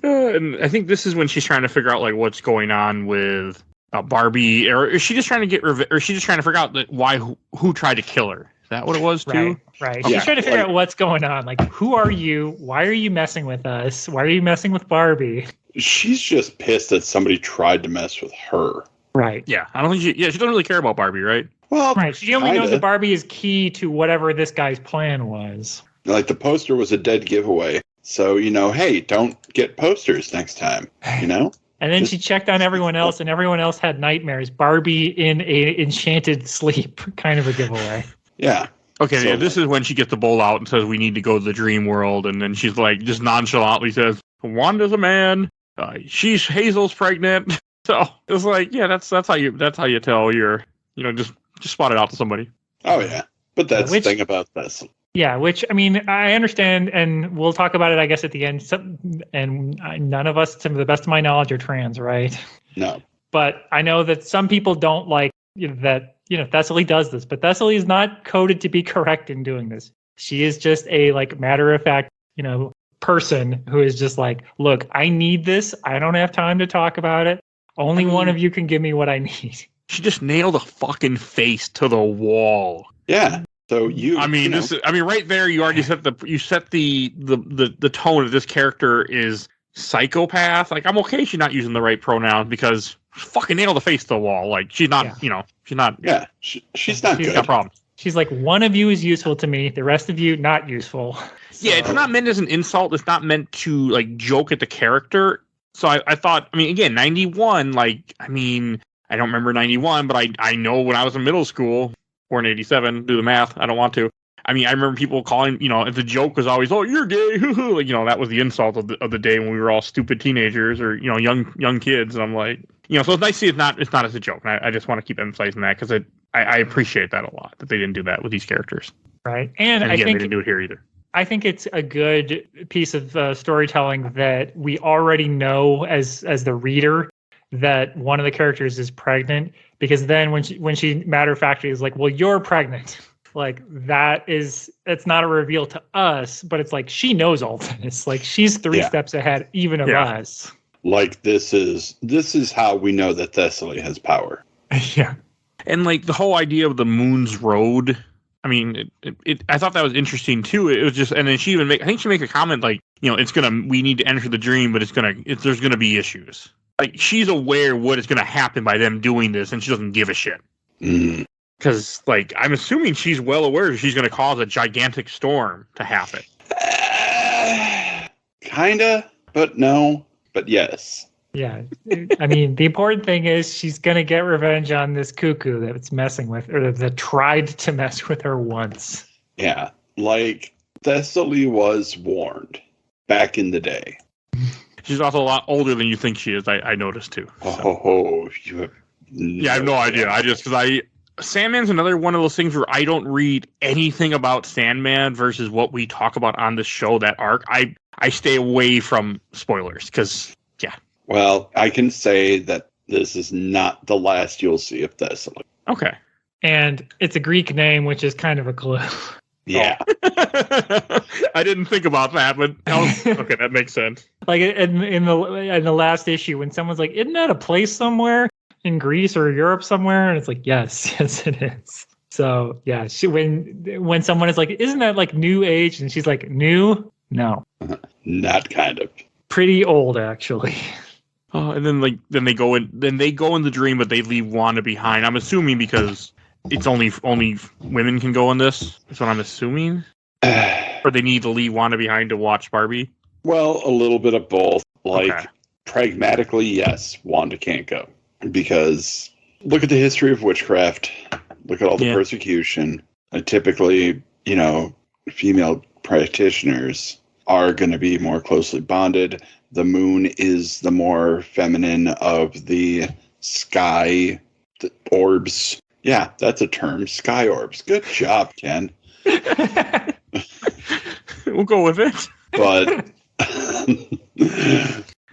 Speaker 2: And I think this is when she's trying to figure out like what's going on with Barbie, or is she just trying to get revenge? Or is she just trying to figure out why who tried to kill her? Is that what it was too?
Speaker 4: Right. She's trying to figure out what's going on. Like, who are you? Why are you messing with us? Why are you messing with Barbie?
Speaker 3: She's just pissed that somebody tried to mess with her.
Speaker 4: Right.
Speaker 2: Yeah. I don't think she doesn't really care about Barbie, right?
Speaker 3: Well,
Speaker 4: right. She only knows that Barbie is key to whatever this guy's plan was.
Speaker 3: Like the poster was a dead giveaway. So, hey, don't get posters next time, And
Speaker 4: then she checked on everyone else, and everyone else had nightmares. Barbie in a enchanted sleep, kind of a giveaway.
Speaker 3: Yeah.
Speaker 2: Okay, so, yeah, this is when she gets the bowl out and says, we need to go to the dream world. And then she's like, just nonchalantly says, Wanda's a man. Hazel's pregnant. So it's like, yeah, that's how you tell you're, just spot it out to somebody.
Speaker 3: Oh, yeah. But that's the thing about this.
Speaker 4: Yeah, which, I mean, I understand, and we'll talk about it, I guess, at the end. And none of us, to the best of my knowledge, are trans, right?
Speaker 3: No.
Speaker 4: But I know that some people don't like that, Thessaly does this. But Thessaly is not coded to be correct in doing this. She is just a, matter-of-fact, person who is just like, look, I need this. I don't have time to talk about it. Only one of you can give me what I need. She
Speaker 2: just nailed a fucking face to the wall.
Speaker 3: Yeah. So
Speaker 2: right there, you already set the tone of this character is psychopath. Like, I'm okay she's not using the right pronoun because fucking nailed the face to the wall. Like, she's not, she's not.
Speaker 3: Yeah, she's not good.
Speaker 2: Got problems.
Speaker 4: She's like, one of you is useful to me, the rest of you not useful. So,
Speaker 2: yeah, it's not meant as an insult. It's not meant to like joke at the character. So I thought, I mean, again, 91, like, I mean, I don't remember 91, but I know when I was in middle school, born 87, do the math, I don't want to. I mean, I remember people calling, you know, the joke was always, oh, you're gay, like, you know, that was the insult of the day when we were all stupid teenagers or, you know, young kids. And I'm like, you know, so it's nice to see it's not as a joke. And I just want to keep emphasizing that because I appreciate that a lot, that they didn't do that with these characters.
Speaker 4: Right. And
Speaker 2: again,
Speaker 4: I think
Speaker 2: they didn't do it here either.
Speaker 4: I think it's a good piece of storytelling that we already know as the reader that one of the characters is pregnant, because then when she matter of factly is like, well, you're pregnant. Like it's not a reveal to us, but it's like she knows all this. Like she's three steps ahead even of us.
Speaker 3: Like this is how we know that Thessaly has power.
Speaker 4: Yeah. And
Speaker 2: like the whole idea of the moon's road, I mean, I thought that was interesting too. It was just, and then she I think she make a comment like, you know, we need to enter the dream, but there's gonna be issues. Like she's aware what is gonna happen by them doing this, and she doesn't give a shit. Because, like, I'm assuming she's well aware she's gonna cause a gigantic storm to happen.
Speaker 3: Kinda, but no, but yes.
Speaker 4: Yeah, I mean, the important thing is she's going to get revenge on this cuckoo that's messing with, or that tried to mess with her once.
Speaker 3: Yeah, like, Thessaly was warned back in the day.
Speaker 2: She's also a lot older than you think she is, I noticed, too. So.
Speaker 3: Oh, you have...
Speaker 2: I have no idea. Sandman's another one of those things where I don't read anything about Sandman versus what we talk about on the show, that arc. I stay away from spoilers, because, yeah.
Speaker 3: Well, I can say that this is not the last you'll see of Thessaly.
Speaker 2: Okay.
Speaker 4: And it's a Greek name, which is kind of a clue.
Speaker 3: Yeah.
Speaker 2: I didn't think about that, but okay, that makes sense.
Speaker 4: Like in the last issue, when someone's like, isn't that a place somewhere in Greece or Europe somewhere? And it's like, yes, it is. So yeah, when someone is like, isn't that like New Age? And she's like, new? No.
Speaker 3: Not kind of.
Speaker 4: Pretty old, actually.
Speaker 2: Oh, and then they go in the dream, but they leave Wanda behind. I'm assuming because it's only women can go in this. That's what I'm assuming. Or they need to leave Wanda behind to watch Barbie.
Speaker 3: Well, a little bit of both. Like, pragmatically, yes, Wanda can't go. Because look at the history of witchcraft. Look at all the persecution. And typically, you know, female practitioners are going to be more closely bonded. The moon is the more feminine of the sky orbs. Yeah, that's a term. Sky orbs. Good job, Ken.
Speaker 2: We'll go with it.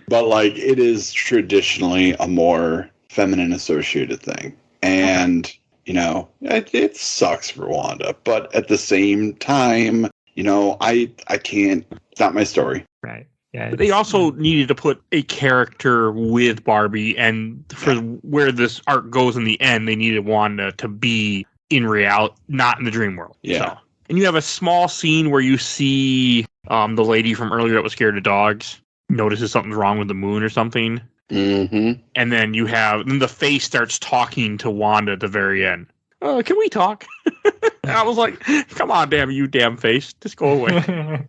Speaker 3: But like, it is traditionally a more feminine associated thing. And, you know, it sucks for Wanda. But at the same time, you know, I can't. It's not my story.
Speaker 4: Right. Yeah.
Speaker 2: But they also needed to put a character with Barbie, and for where this arc goes in the end, they needed Wanda to be in reality, not in the dream world.
Speaker 3: Yeah.
Speaker 2: So. And you have a small scene where you see the lady from earlier that was scared of dogs notices something's wrong with the moon or something.
Speaker 3: Mm-hmm.
Speaker 2: And then then the face starts talking to Wanda at the very end. Can we talk? And I was like, come on, you damn face. Just go away.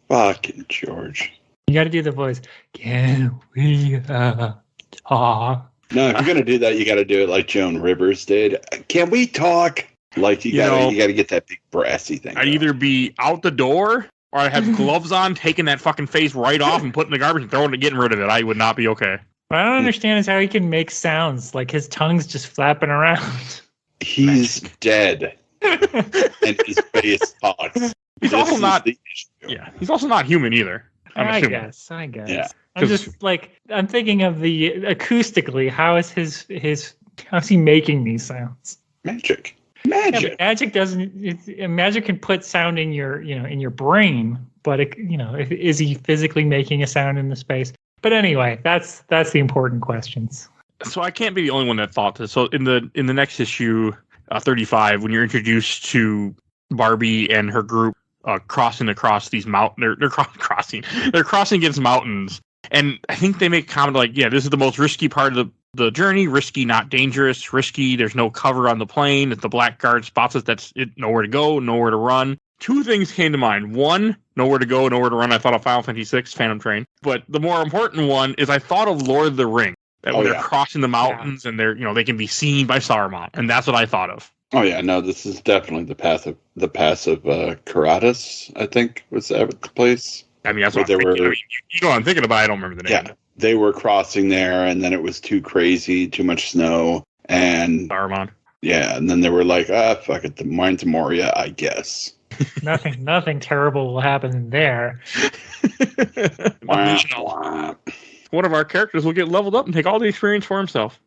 Speaker 3: Fucking George.
Speaker 4: You got to do the voice. Can we talk?
Speaker 3: No, if you're going to do that, you got to do it like Joan Rivers did. Can we talk? Like, you got to get that big brassy thing.
Speaker 2: I'd either be out the door or I'd have gloves on, taking that fucking face right off and putting the garbage and throwing it, getting rid of it. I would not be okay.
Speaker 4: What I don't understand is how he can make sounds. Like his tongue's just flapping around.
Speaker 3: He's dead. And his face talks.
Speaker 2: He's also not. Yeah, he's also not human either.
Speaker 4: I guess.
Speaker 3: Yeah.
Speaker 4: I'm just like, I'm thinking of the acoustically. How is how's he making these sounds?
Speaker 3: Magic.
Speaker 4: Yeah, magic doesn't. Magic can put sound in your brain, but is he physically making a sound in the space? But anyway, that's the important questions.
Speaker 2: So I can't be the only one that thought this. So in the next issue, 35, when you're introduced to Barbie and her group crossing across these mountains, they're crossing against mountains, and I think they make a comment like, "Yeah, this is the most risky part of the journey, risky, not dangerous. Risky, there's no cover on the plane. If the black guard spots us, that's it. Nowhere to go, nowhere to run. Two things came to mind. One, nowhere to go, nowhere to run. I thought of Final Fantasy VI, Phantom Train. But the more important one is I thought of Lord of the Rings. That when they're crossing the mountains and they're, they can be seen by Saruman. And that's what I thought of.
Speaker 3: Oh yeah, no, this is definitely the pass of Karatas, I think was the place.
Speaker 2: I mean, that's what I'm thinking. You know what I'm thinking about. I don't remember the name.
Speaker 3: Yeah, they were crossing there, and then it was too crazy, too much snow, and
Speaker 2: Saruman.
Speaker 3: Yeah, and then they were like, fuck it, the Mines of Moria, I guess.
Speaker 4: Nothing terrible will happen there.
Speaker 2: One of our characters will get leveled up and take all the experience for himself.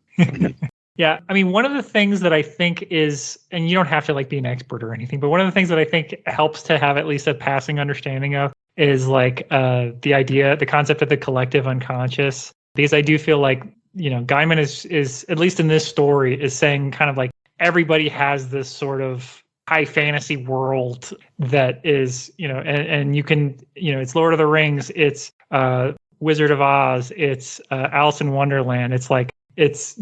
Speaker 4: Yeah, I mean, one of the things that I think is, and you don't have to be an expert or anything, but one of the things that I think helps to have at least a passing understanding of is the concept of the collective unconscious. Because I do feel like, Gaiman is at least in this story, is saying kind of like everybody has this sort of high fantasy world that is, and you can, it's Lord of the Rings, it's Wizard of Oz, it's Alice in Wonderland. It's like, it's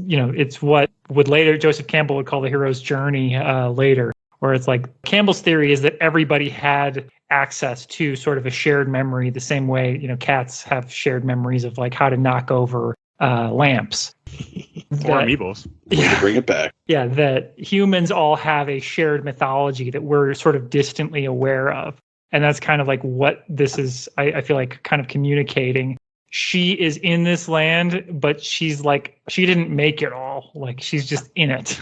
Speaker 4: what would later Joseph Campbell would call the hero's journey later, where it's like Campbell's theory is that everybody had access to sort of a shared memory the same way, cats have shared memories of like how to knock over lamps.
Speaker 2: Or amiibos.
Speaker 3: Way to bring it back.
Speaker 4: Yeah, that humans all have a shared mythology that we're sort of distantly aware of. And that's kind of like what this is, I feel like, kind of communicating. She is in this land, but she's like, she didn't make it all. Like, she's just in it.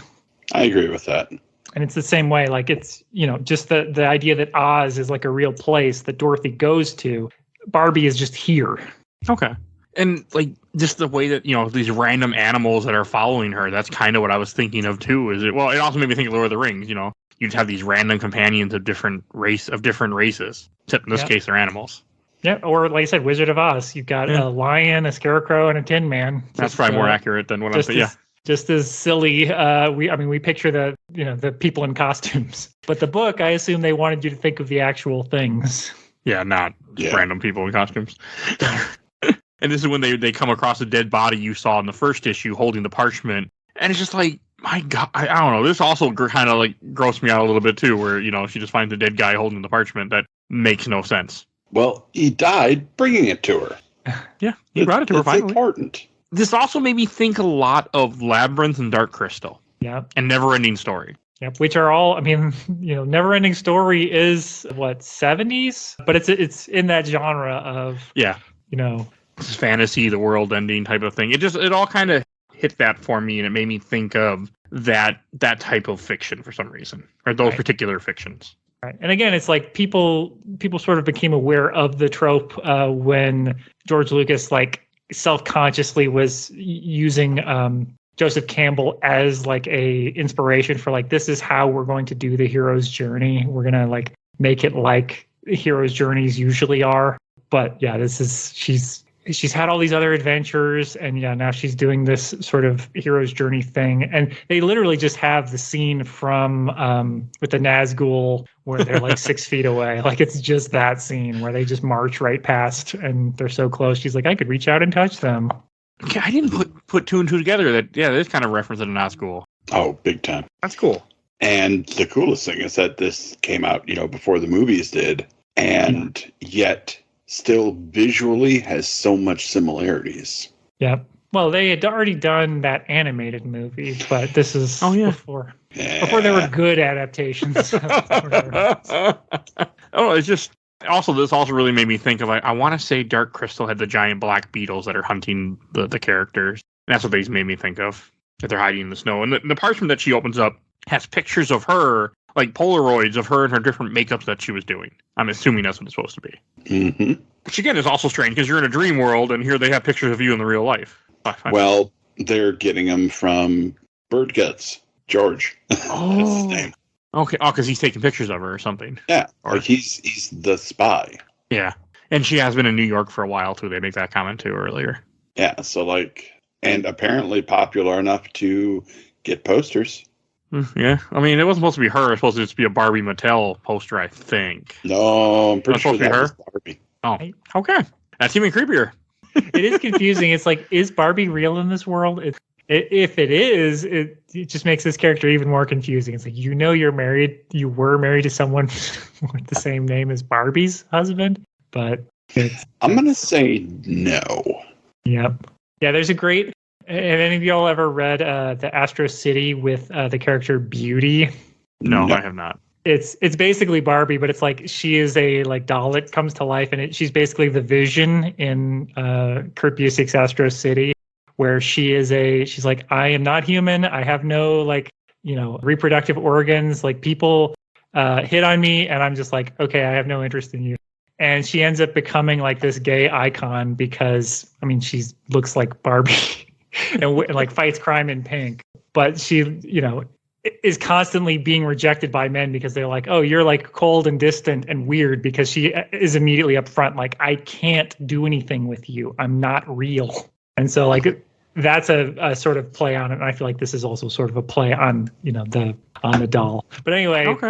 Speaker 3: I agree with that.
Speaker 4: And it's the same way, like, it's, just the idea that Oz is like a real place that Dorothy goes to. Barbie is just here.
Speaker 2: Okay. And like just the way that, these random animals that are following her, that's kind of what I was thinking of too. It also made me think of Lord of the Rings, you'd have these random companions of different races. Except in this case they're animals. Yeah,
Speaker 4: or like I said, Wizard of Oz. You've got a lion, a scarecrow, and a tin man.
Speaker 2: That's probably more accurate than what I'm saying. Yeah.
Speaker 4: Just as silly. We picture the people in costumes. But the book, I assume they wanted you to think of the actual things.
Speaker 2: Yeah, not random people in costumes. And this is when they come across a dead body you saw in the first issue holding the parchment. And it's just like, my God, I don't know. This also kind of like grossed me out a little bit too, where, she just finds a dead guy holding the parchment. That makes no sense.
Speaker 3: Well, he died bringing it to her.
Speaker 2: Yeah, he brought it to her finally.
Speaker 3: It's important.
Speaker 2: This also made me think a lot of Labyrinth and Dark Crystal.
Speaker 4: Yeah.
Speaker 2: And Neverending Story.
Speaker 4: Yep, which are all, Neverending Story is, 70s? But it's in that genre of,
Speaker 2: fantasy, the world ending type of thing. It all kind of hit that for me, and it made me think of that type of fiction for some reason, or those particular fictions.
Speaker 4: Right. And again, it's like people sort of became aware of the trope when George Lucas self-consciously was using Joseph Campbell as a inspiration for this is how we're going to do the hero's journey. We're gonna make it like hero's journeys usually are. But yeah, she's had all these other adventures, and now she's doing this sort of hero's journey thing. And they literally just have the scene from with the Nazgul where they're 6 feet away. It's just that scene where they just march right past and they're so close. She's like, I could reach out and touch them.
Speaker 2: Okay, I didn't put two and two together. That this kind of reference to Nazgul.
Speaker 3: Oh, big time.
Speaker 2: That's cool.
Speaker 3: And the coolest thing is that this came out, before the movies did, and yet still visually has so much similarities.
Speaker 4: Yep. Well, they had already done that animated movie, but this is before there were good adaptations.
Speaker 2: It's just this also really made me think of I want to say Dark Crystal had the giant black beetles that are hunting the characters. And that's what these made me think of, that they're hiding in the snow. And the parchment that she opens up has pictures of her, like Polaroids of her and her different makeups that she was doing. I'm assuming that's what it's supposed to be.
Speaker 3: Mm-hmm.
Speaker 2: Which again is also strange because you're in a dream world and here they have pictures of you in the real life.
Speaker 3: Well, they're getting them from Bird Guts, George.
Speaker 2: Oh.
Speaker 3: That's his name.
Speaker 2: Okay. Oh, because he's taking pictures of her or something.
Speaker 3: Yeah. Or he's the spy.
Speaker 2: Yeah. And she has been in New York for a while too. They make that comment too earlier.
Speaker 3: Yeah. So and apparently popular enough to get posters.
Speaker 2: Yeah, I mean, it wasn't supposed to be her. It was supposed to just be a Barbie Mattel poster, I think.
Speaker 3: No, I'm pretty sure that was Barbie.
Speaker 2: Oh, okay. That's even creepier.
Speaker 4: It is confusing. It's is Barbie real in this world? If it is, it just makes this character even more confusing. It's like, you were married to someone with the same name as Barbie's husband, but
Speaker 3: I'm going to say no.
Speaker 4: Yep. Yeah, there's a great, have any of y'all ever read the Astro City with the character Beauty?
Speaker 2: No, I have not.
Speaker 4: It's basically Barbie, but it's like she is a like doll that comes to life, and she's basically the Vision in Kurt Busiek's Astro City, where she's like, I am not human. I have no reproductive organs. Like people hit on me, and I'm just like, okay, I have no interest in you. And she ends up becoming like this gay icon because she looks like Barbie and like fights crime in pink, but she is constantly being rejected by men because they're like, oh, you're like cold and distant and weird, because she is immediately upfront like, I can't do anything with you. I'm not real. And so like that's a sort of play on it. And I feel like this is also sort of a play on, on the doll. But anyway,
Speaker 2: okay.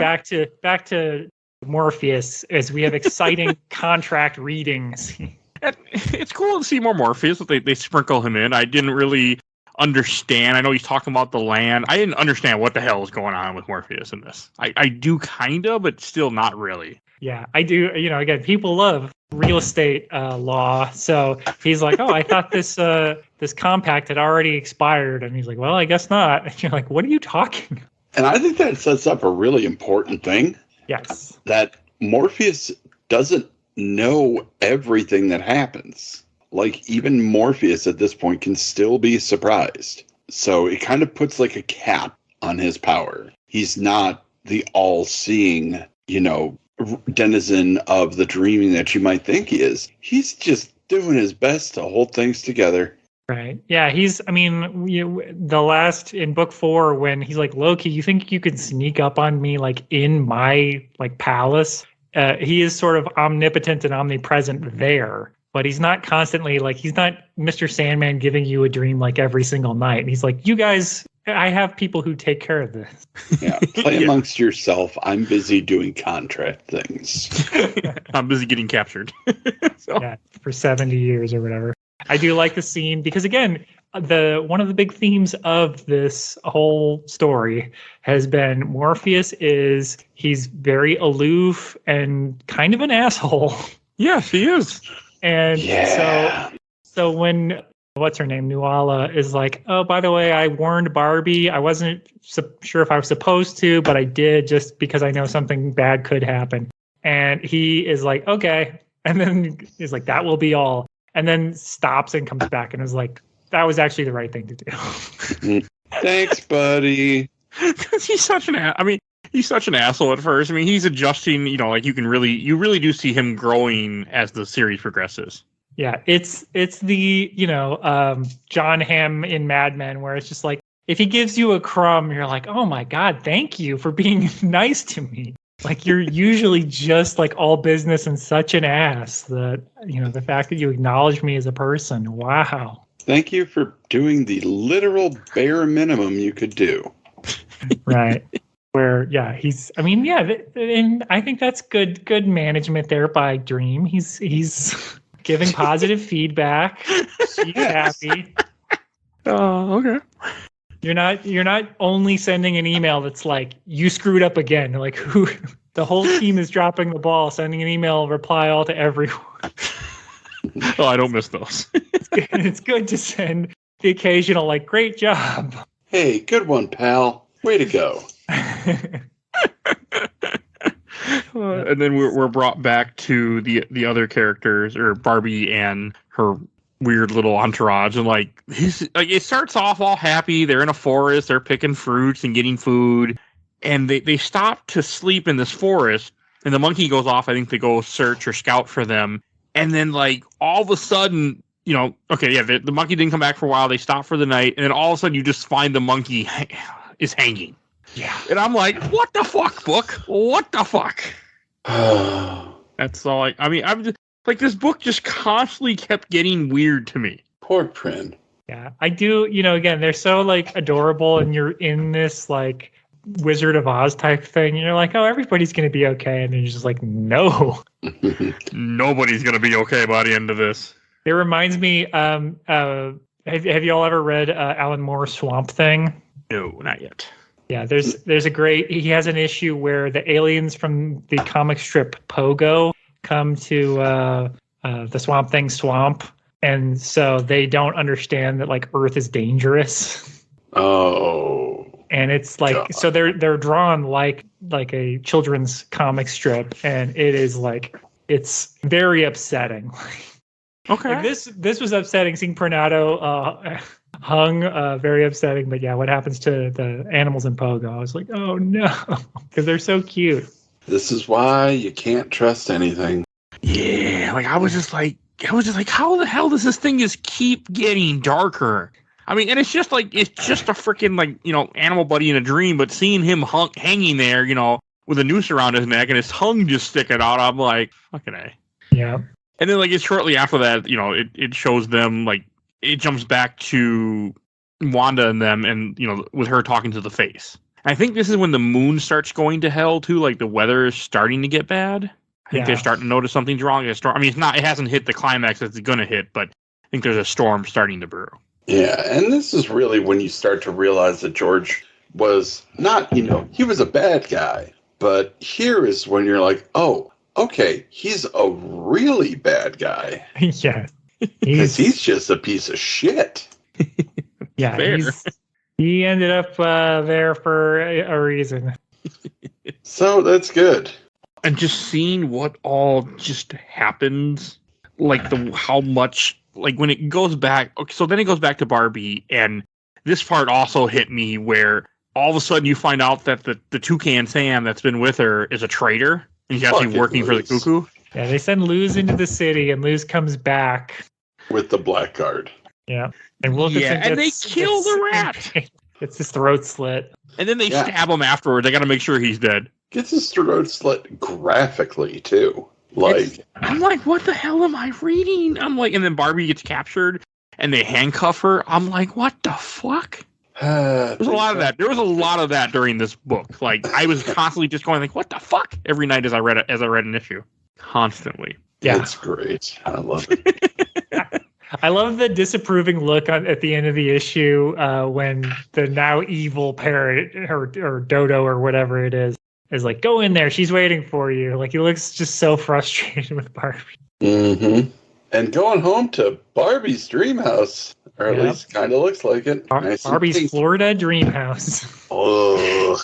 Speaker 4: back to Morpheus, as we have exciting contract readings.
Speaker 2: It's cool to see more Morpheus. They sprinkle him in. I didn't really understand. I know he's talking about the land. I didn't understand what the hell is going on with Morpheus in this. I do kind of, but still not really.
Speaker 4: Yeah, I do. Again, people love real estate law. So he's like, oh, I thought this compact had already expired. And he's like, well, I guess not. And you're like, what are you talking?
Speaker 3: And I think that sets up a really important thing.
Speaker 4: Yes.
Speaker 3: That Morpheus doesn't know everything that happens. Like, even Morpheus at this point can still be surprised. So it kind of puts like a cap on his power. He's not the all-seeing, denizen of the dreaming that you might think he is. He's just doing his best to hold things together.
Speaker 4: Right. Yeah, the last in book 4, when he's like, Loki, you think you could sneak up on me like in my like palace? He is sort of omnipotent and omnipresent there, but he's not constantly like, he's not Mr. Sandman giving you a dream like every single night. And he's like, you guys, I have people who take care of this.
Speaker 3: Yeah, play amongst yourself. I'm busy doing contract things.
Speaker 2: I'm busy getting captured.
Speaker 4: Yeah, for 70 years or whatever. I do like the scene because, again, one of the big themes of this whole story has been Morpheus he's very aloof and kind of an asshole.
Speaker 2: Yes, he is.
Speaker 4: And so when what's her name, Nuala, is like, oh, by the way, I warned Barbie. I wasn't sure if I was supposed to, but I did just because I know something bad could happen. And he is like, okay. And then he's like, that will be all. And then stops and comes back and is like, that was actually the right thing to do.
Speaker 3: Thanks, buddy.
Speaker 2: Because he's such an asshole at first. He's adjusting, like you really do see him growing as the series progresses.
Speaker 4: Yeah, it's the, John Hamm in Mad Men, where it's just like, if he gives you a crumb, you're like, oh my God, thank you for being nice to me. Like, you're usually just like all business and such an ass that, the fact that you acknowledge me as a person. Wow.
Speaker 3: Thank you for doing the literal bare minimum you could do.
Speaker 4: Right. Where, yeah, and I think that's good management there by Dream. He's giving positive feedback. She's happy.
Speaker 2: Oh, okay.
Speaker 4: You're not only sending an email that's like, you screwed up again. Like, who? The whole team is dropping the ball, sending an email reply all to everyone.
Speaker 2: Oh, I don't miss those.
Speaker 4: It's good to send the occasional, like, great job.
Speaker 3: Hey, good one, pal. Way to go.
Speaker 2: And then we're brought back to the other characters, or Barbie and her weird little entourage, and like it starts off all happy. They're in a forest, they're picking fruits and getting food, and they stop to sleep in this forest, and the monkey goes off, I think, to go search or scout for them. And then like all of a sudden, the monkey didn't come back for a while, they stop for the night, and then all of a sudden you just find the monkey is hanging. Yeah. And I'm like, what the fuck, book? What the fuck? That's all I'm just like, this book just constantly kept getting weird to me.
Speaker 3: Poor Prin.
Speaker 4: Yeah, I do. Again, they're so like adorable, and you're in this like Wizard of Oz type thing. You're like, oh, everybody's going to be okay. And you're just like, no.
Speaker 2: Nobody's going to be okay by the end of this.
Speaker 4: It reminds me, Have you all ever read Alan Moore's Swamp Thing?
Speaker 2: No, not yet.
Speaker 4: Yeah, there's a great. He has an issue where the aliens from the comic strip Pogo come to the Swamp Thing swamp, and so they don't understand that like Earth is dangerous.
Speaker 3: Oh.
Speaker 4: And it's like God. So they're drawn like a children's comic strip, and it is like it's very upsetting.
Speaker 2: Okay.
Speaker 4: Like this was upsetting. Seeing Pernado hung, very upsetting. But yeah, what happens to the animals in Pogo? I was like, oh no, because they're so cute.
Speaker 3: This is why you can't trust anything.
Speaker 2: Yeah, like I was just like, how the hell does this thing just keep getting darker? I mean, and it's just a freaking like, you know, animal buddy in a dream, but seeing him hanging there, you know, with a noose around his neck and his tongue just sticking out, I'm like, fucking A.
Speaker 4: Yeah.
Speaker 2: And then like it's shortly after that, you know, it shows them like it jumps back to Wanda and them, and you know, with her talking to the face. And I think this is when the moon starts going to hell too. Like the weather is starting to get bad. I think they're starting to notice something's wrong. I mean, it hasn't hit the climax that it's going to hit, but I think there's a storm starting to brew.
Speaker 3: Yeah, and this is really when you start to realize that George was not, you know, he was a bad guy. But here is when you're like, oh, okay, he's a really bad guy.
Speaker 4: Yeah.
Speaker 3: Because he's just a piece of shit.
Speaker 4: Yeah, he ended up there for a reason.
Speaker 3: So that's good.
Speaker 2: And just seeing what all just happens, like how much, like when it goes back. Okay, so then it goes back to Barbie, and this part also hit me where all of a sudden you find out that the Toucan Sam that's been with her is a traitor, and he's actually working for the Cuckoo. Yeah,
Speaker 4: they send Luz into the city, and Luz comes back
Speaker 3: with the blackguard.
Speaker 4: Yeah, and Wilkerson
Speaker 2: and they kill the rat.
Speaker 4: It's his throat slit,
Speaker 2: and then they stab him afterwards. They got to make sure he's dead.
Speaker 3: Gets his throat slit graphically too.
Speaker 2: I'm like, what the hell am I reading? I'm like, and then Barbie gets captured, and they handcuff her. I'm like, what the fuck? There's a lot of that. There was a lot of that during this book. Like, I was constantly just going like, what the fuck? Every night as I read an issue, constantly.
Speaker 3: Yeah, it's great. I love it.
Speaker 4: I love the disapproving look at the end of the issue when the now evil parrot or Dodo or whatever it is like, go in there. She's waiting for you. Like, he looks just so frustrated with Barbie.
Speaker 3: Mm-hmm. And going home to Barbie's dream house, or at least kind of looks like it.
Speaker 4: Barbie's Florida dream house.
Speaker 3: Oh.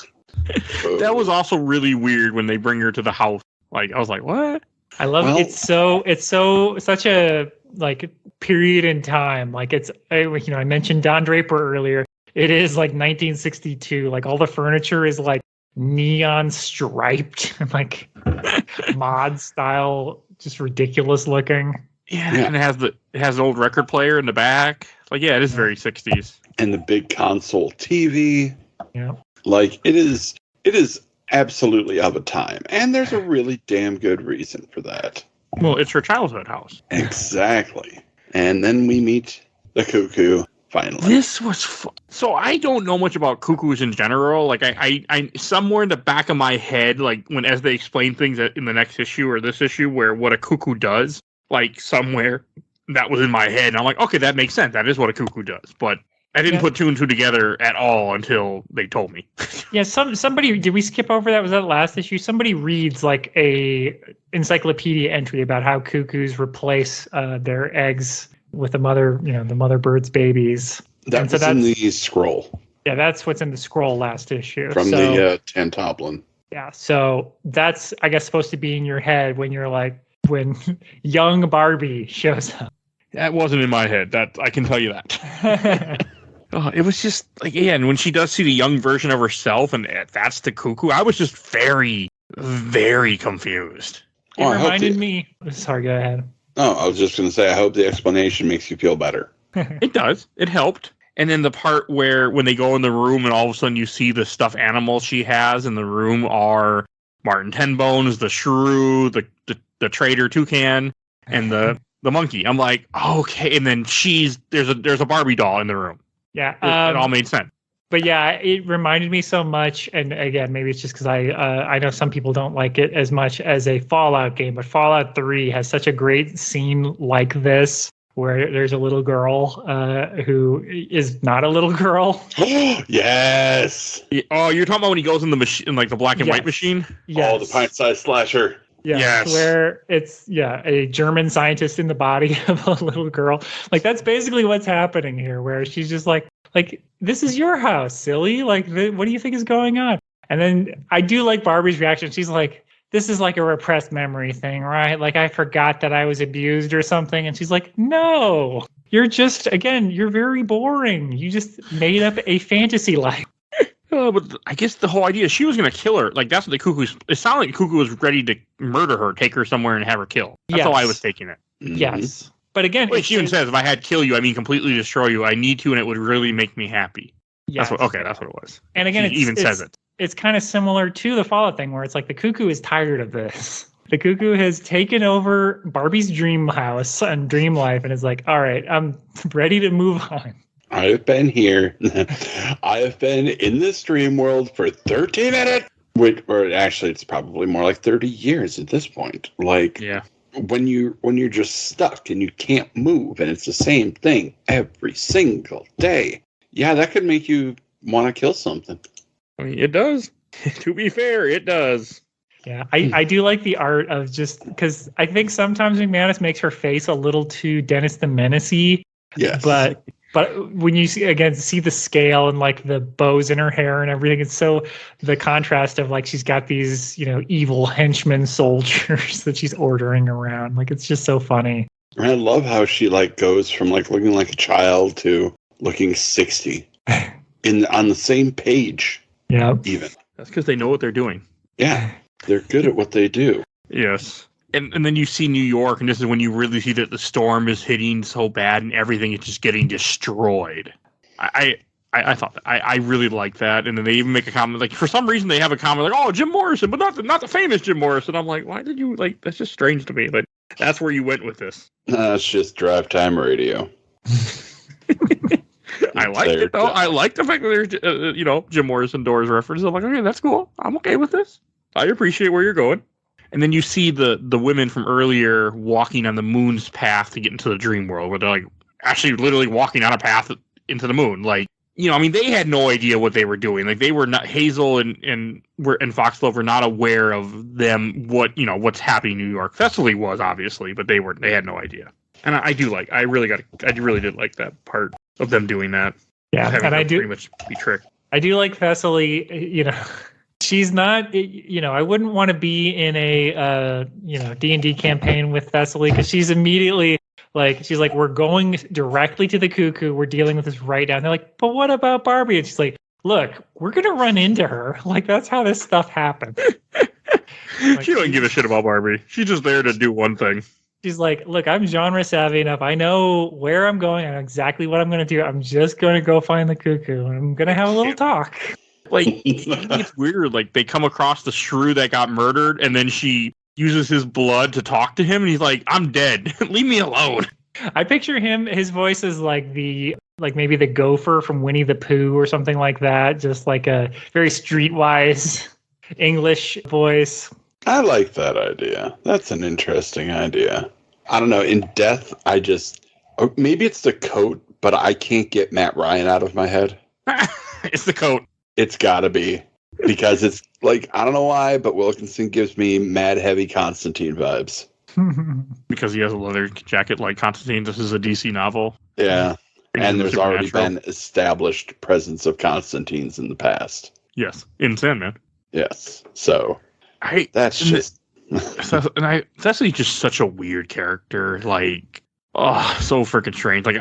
Speaker 2: That was also really weird when they bring her to the house. Like, I was like, what?
Speaker 4: I love it. It's such a like period in time. Like I mentioned Don Draper earlier. It is like 1962. Like all the furniture is like neon striped, like mod style, just ridiculous looking.
Speaker 2: Yeah, and it has an old record player in the back. Like, yeah, it is very 60s.
Speaker 3: And the big console TV.
Speaker 4: Yeah.
Speaker 3: Like it is absolutely of a time. And there's a really damn good reason for that.
Speaker 2: Well, it's her childhood house.
Speaker 3: Exactly. And then we meet the Cuckoo finally.
Speaker 2: This was so I don't know much about cuckoos in general. Like I somewhere in the back of my head, like as they explain things in the next issue or this issue, where what a cuckoo does, like somewhere that was in my head, and I'm like, okay, that makes sense. That is what a cuckoo does, but I didn't put two and two together at all until they told me.
Speaker 4: Yeah, somebody, did we skip over that? Was that last issue? Somebody reads like a encyclopedia entry about how cuckoos replace their eggs with the mother bird's babies.
Speaker 3: That's in the scroll.
Speaker 4: Yeah, that's what's in the scroll last issue.
Speaker 3: From the Tantoblin.
Speaker 4: Yeah, so that's, I guess, supposed to be in your head when you're like, when young Barbie shows up.
Speaker 2: That wasn't in my head. That I can tell you that. It was just like, yeah, and when she does see the young version of herself, and that's the cuckoo, I was just very, very confused.
Speaker 4: It reminded me. Sorry, go ahead.
Speaker 3: Oh, I was just going to say, I hope the explanation makes you feel better.
Speaker 2: It does. It helped. And then the part where when they go in the room and all of a sudden you see the stuffed animals she has in the room are Martin Tenbones, the shrew, the traitor toucan, and the monkey. I'm like, okay. And then there's a Barbie doll in the room.
Speaker 4: Yeah,
Speaker 2: it all made sense.
Speaker 4: But yeah, it reminded me so much. And again, maybe it's just because I know some people don't like it as much as a Fallout game, but Fallout 3 has such a great scene like this, where there's a little girl who is not a little girl.
Speaker 3: Yes.
Speaker 2: Oh, you're talking about when he goes in the machine, like the black and white
Speaker 4: Yes.
Speaker 2: machine?
Speaker 4: Yes.
Speaker 3: Oh, the pint-sized slasher.
Speaker 2: Yes.
Speaker 4: Where it's a German scientist in the body of a little girl. Like that's basically what's happening here, where she's just like this is your house, silly. Like what do you think is going on? And then I do like Barbie's reaction. She's like, this is like a repressed memory thing, right? Like I forgot that I was abused or something. And she's like, no, you're just, again, you're very boring. You just made up a fantasy life.
Speaker 2: But I guess the whole idea is she was going to kill her. Like, that's what the Cuckoo's... It sounded like the Cuckoo was ready to murder her, take her somewhere and have her killed. That's how I was taking it.
Speaker 3: Mm-hmm.
Speaker 4: Yes. But again...
Speaker 2: Wait, she even says, if I had kill you, I mean completely destroy you. I need to, and it would really make me happy.
Speaker 4: Yes.
Speaker 2: That's what it was.
Speaker 4: And again,
Speaker 2: she even says it.
Speaker 4: It's kind of similar to the Fallout thing, where it's like the Cuckoo is tired of this. The Cuckoo has taken over Barbie's dream house and dream life and is like, all right, I'm ready to move on.
Speaker 3: I have been here. I have been in this dream world for 30 minutes. Or actually, it's probably more like 30 years at this point. Like,
Speaker 2: yeah.
Speaker 3: when you're just stuck and you can't move, and it's the same thing every single day. Yeah, that could make you want to kill something.
Speaker 2: I mean, it does. To be fair, it does.
Speaker 4: Yeah, I do like the art of just because I think sometimes McManus makes her face a little too Dennis the Menace-y.
Speaker 3: Yes.
Speaker 4: But when you see the scale and like the bows in her hair and everything, it's so the contrast of like she's got these, evil henchmen soldiers that she's ordering around. Like it's just so funny.
Speaker 3: And I love how she like goes from like looking like a child to looking 60 on the same page.
Speaker 4: Yeah.
Speaker 3: Even.
Speaker 2: That's because they know what they're doing.
Speaker 3: Yeah. They're good at what they do.
Speaker 2: Yes. And then you see New York, and this is when you really see that the storm is hitting so bad and everything is just getting destroyed. I thought that. I really like that. And then they even make a comment, like, for some reason they have a comment like, oh, Jim Morrison, but not the famous Jim Morrison. I'm like, why did you, like, that's just strange to me. But that's where you went with this.
Speaker 3: It's just drive time radio.
Speaker 2: I like it, though. I like the fact that there's, Jim Morrison Doors reference. I'm like, okay, that's cool. I'm okay with this. I appreciate where you're going. And then you see the women from earlier walking on the moon's path to get into the dream world, where they're like actually literally walking on a path into the moon. Like, they had no idea what they were doing. Like, they were not, Hazel and Foxglove were not aware of them, what's happening in New York. Thessaly was, obviously, but they had no idea. And I really did like that part of them doing that.
Speaker 4: Yeah, and I do
Speaker 2: pretty much be tricked.
Speaker 4: I do like Thessaly, she's not, I wouldn't want to be in a, D&D campaign with Thessaly because she's immediately she's like, we're going directly to the Cuckoo. We're dealing with this right now. And they're like, but what about Barbie? And she's like, look, we're going to run into her. Like, that's how this stuff happens.
Speaker 2: She doesn't give a shit about Barbie. She's just there to do one thing.
Speaker 4: She's like, look, I'm genre savvy enough. I know where I'm going. I know exactly what I'm going to do. I'm just going to go find the Cuckoo. And I'm going to have a little talk.
Speaker 2: Like, it's weird. Like, they come across the shrew that got murdered, and then she uses his blood to talk to him, and he's like, I'm dead. Leave me alone.
Speaker 4: I picture his voice is like maybe the gopher from Winnie the Pooh or something like that. Just like a very streetwise English voice.
Speaker 3: I like that idea. That's an interesting idea. I don't know. In Death, maybe it's the coat, but I can't get Matt Ryan out of my head.
Speaker 2: It's the coat.
Speaker 3: It's gotta be. Because it's like, I don't know why, but Wilkinson gives me mad heavy Constantine vibes.
Speaker 2: Because he has a leather jacket like Constantine. This is a DC novel.
Speaker 3: Yeah. And there's already been established presence of Constantines in the past.
Speaker 2: Yes. In Sandman.
Speaker 3: Yes. So that's just
Speaker 2: Thessaly's just such a weird character. Like, so freaking strange. Like,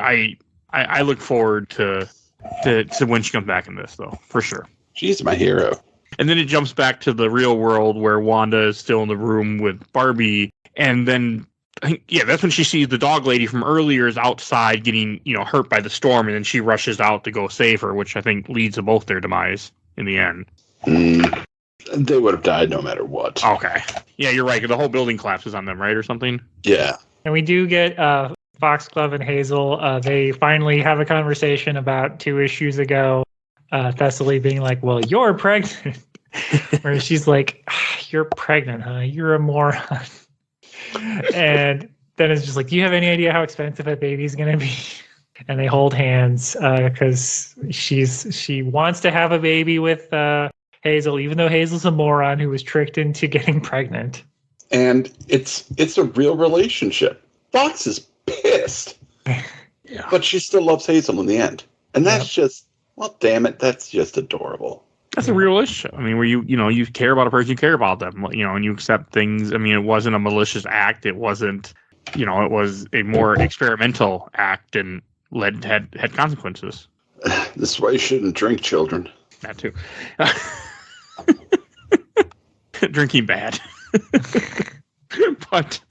Speaker 2: I look forward to when she comes back in this, though, for sure.
Speaker 3: She's my hero.
Speaker 2: And then it jumps back to the real world where Wanda is still in the room with Barbie. And then, that's when she sees the dog lady from earlier is outside getting, hurt by the storm. And then she rushes out to go save her, which I think leads to both their demise in the end.
Speaker 3: They would have died no matter what.
Speaker 2: Okay. Yeah, you're right. The whole building collapses on them, right? Or something?
Speaker 3: Yeah.
Speaker 4: And we do get Foxglove and Hazel. They finally have a conversation about 2 issues ago. Thessaly being like, well, you're pregnant. Where she's like, you're pregnant, huh? You're a moron. And then it's just like, do you have any idea how expensive a baby's going to be? And they hold hands because she wants to have a baby with Hazel, even though Hazel's a moron who was tricked into getting pregnant.
Speaker 3: And it's a real relationship. Fox is pissed.
Speaker 2: Yeah.
Speaker 3: But she still loves Hazel in the end. And that's just, well, damn it, that's just adorable.
Speaker 2: That's a real relationship. I mean, where you care about a person, you care about them, and you accept things. I mean, it wasn't a malicious act. It wasn't, it was a more experimental act and had consequences.
Speaker 3: This is why you shouldn't drink, children.
Speaker 2: That too. Drinking bad. But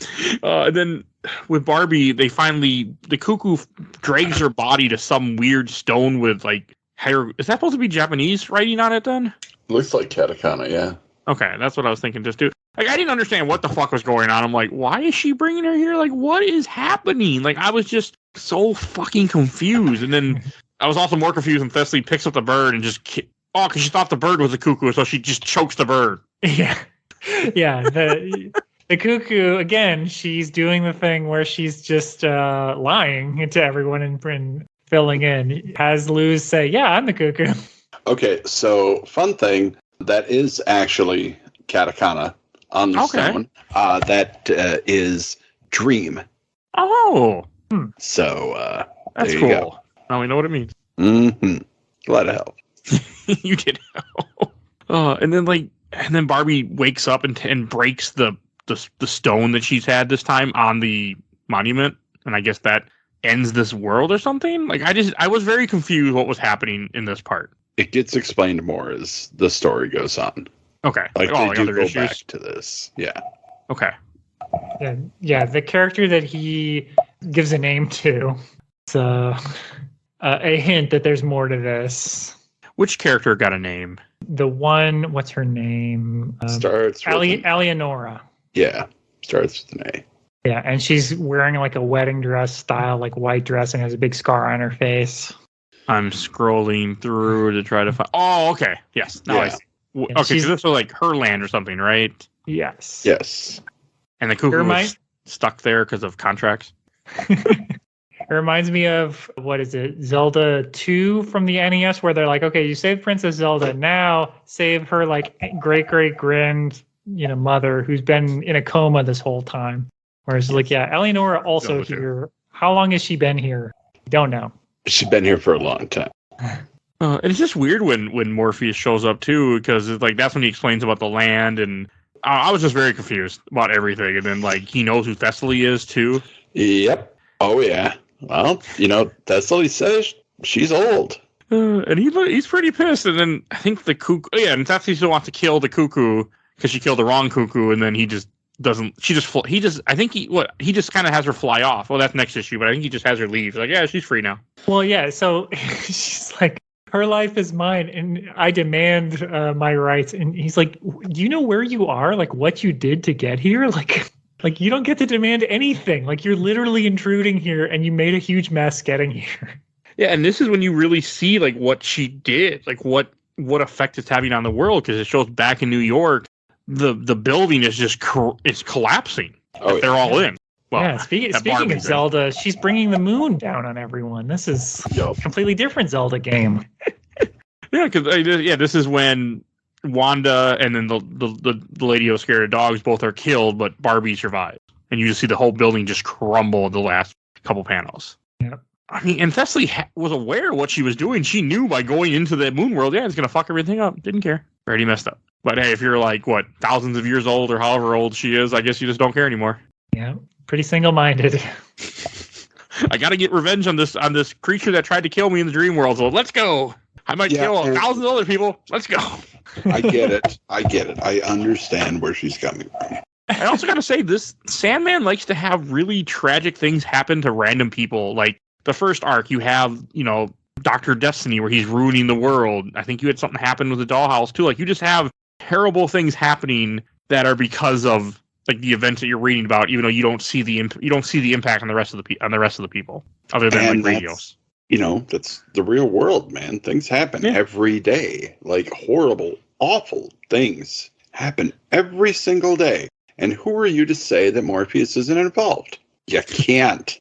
Speaker 2: then with Barbie, the cuckoo drags her body to some weird stone with like hair. Is that supposed to be Japanese writing on it then?
Speaker 3: Looks like katakana, yeah.
Speaker 2: Okay, that's what I was thinking. Just do like I didn't understand what the fuck was going on. I'm like, why is she bringing her here? Like, what is happening? Like, I was just so fucking confused. And then I was also more confused when Thessaly picks up the bird and just because she thought the bird was a cuckoo, so she just chokes the bird.
Speaker 4: Yeah, yeah. The cuckoo, again, she's doing the thing where she's just lying to everyone and filling in. Has Luz say, yeah, I'm the cuckoo.
Speaker 3: Okay, so fun thing, that is actually katakana on the stone. That is dream.
Speaker 2: Oh.
Speaker 3: So
Speaker 2: that's
Speaker 3: there
Speaker 2: cool.
Speaker 3: you go.
Speaker 2: Now we know what it means.
Speaker 3: Mm-hmm. Glad to help.
Speaker 2: You did help. And then Barbie wakes up and breaks the stone that she's had this time on the monument, and I guess that ends this world or something. Like I was very confused what was happening in this part.
Speaker 3: It gets explained more as the story goes on.
Speaker 2: Okay,
Speaker 3: like
Speaker 2: all
Speaker 3: they
Speaker 2: the
Speaker 3: do
Speaker 2: other
Speaker 3: go
Speaker 2: issues.
Speaker 3: back to this. Yeah.
Speaker 2: Okay.
Speaker 4: Yeah. The character that he gives a name to. It's a hint that there's more to this.
Speaker 2: Which character got a name?
Speaker 4: The one, what's her name?
Speaker 3: Starts with
Speaker 4: Alienora.
Speaker 3: Yeah, starts with an A.
Speaker 4: Yeah, and she's wearing like a wedding dress style, like white dress, and has a big scar on her face.
Speaker 2: I'm scrolling through to try to find. Oh, okay. Yes. Now I see. Okay, because this was like her land or something, right?
Speaker 4: Yes.
Speaker 3: Yes.
Speaker 2: And the cuckoo was stuck there because of contracts.
Speaker 4: It reminds me of, what is it, Zelda 2 from the NES, where they're like, okay, you saved Princess Zelda, now save her like great-great-grand, mother who's been in a coma this whole time. Whereas like, yeah, Eleonora also here. How long has she been here? Don't know.
Speaker 3: She's been here for a long time.
Speaker 2: It's just weird when Morpheus shows up too, because it's like that's when he explains about the land, and I was just very confused about everything. And then like he knows who Thessaly is too.
Speaker 3: Yep. Oh yeah. Well, Thessaly says she's old.
Speaker 2: And he's pretty pissed. And then I think the cuckoo, and Thessaly still wants to kill the cuckoo because she killed the wrong cuckoo, and then he just doesn't. He just kind of has her fly off. Well, that's next issue, but I think he just has her leave. Like, yeah, she's free now.
Speaker 4: Well, yeah. So she's like, her life is mine, and I demand my rights. And he's like, do you know where you are? Like, what you did to get here? Like you don't get to demand anything. Like you're literally intruding here, and you made a huge mess getting here.
Speaker 2: Yeah, and this is when you really see like what she did, like what effect it's having on the world, because it shows back in New York, the building is just it's collapsing. They're all in. Well,
Speaker 4: yeah. Speaking of Zelda, she's bringing the moon down on everyone. This is a completely different Zelda game.
Speaker 2: Yeah, because this is when Wanda and then the lady who was scared of dogs both are killed, but Barbie survives, and you just see the whole building just crumble in the last couple panels.
Speaker 4: Yeah.
Speaker 2: I mean, and Thessaly was aware of what she was doing. She knew by going into the moon world, it's going to fuck everything up. Didn't care. Already messed up. But hey, if you're like, thousands of years old or however old she is, I guess you just don't care anymore.
Speaker 4: Yeah, pretty single-minded.
Speaker 2: I got to get revenge on this creature that tried to kill me in the dream world, so let's go. I might kill 1,000 other people. Let's go.
Speaker 3: I get it. I understand where she's coming from.
Speaker 2: I also got to say, this Sandman likes to have really tragic things happen to random people. Like the first arc, you have, Dr. Destiny, where he's ruining the world. I think you had something happen with the Dollhouse too. Like you just have terrible things happening that are because of like the events that you're reading about, even though you don't see the impact on the rest of the people other than like radios.
Speaker 3: That's the real world, man. Things happen every day. Like horrible, awful things happen every single day. And who are you to say that Morpheus isn't involved? You can't.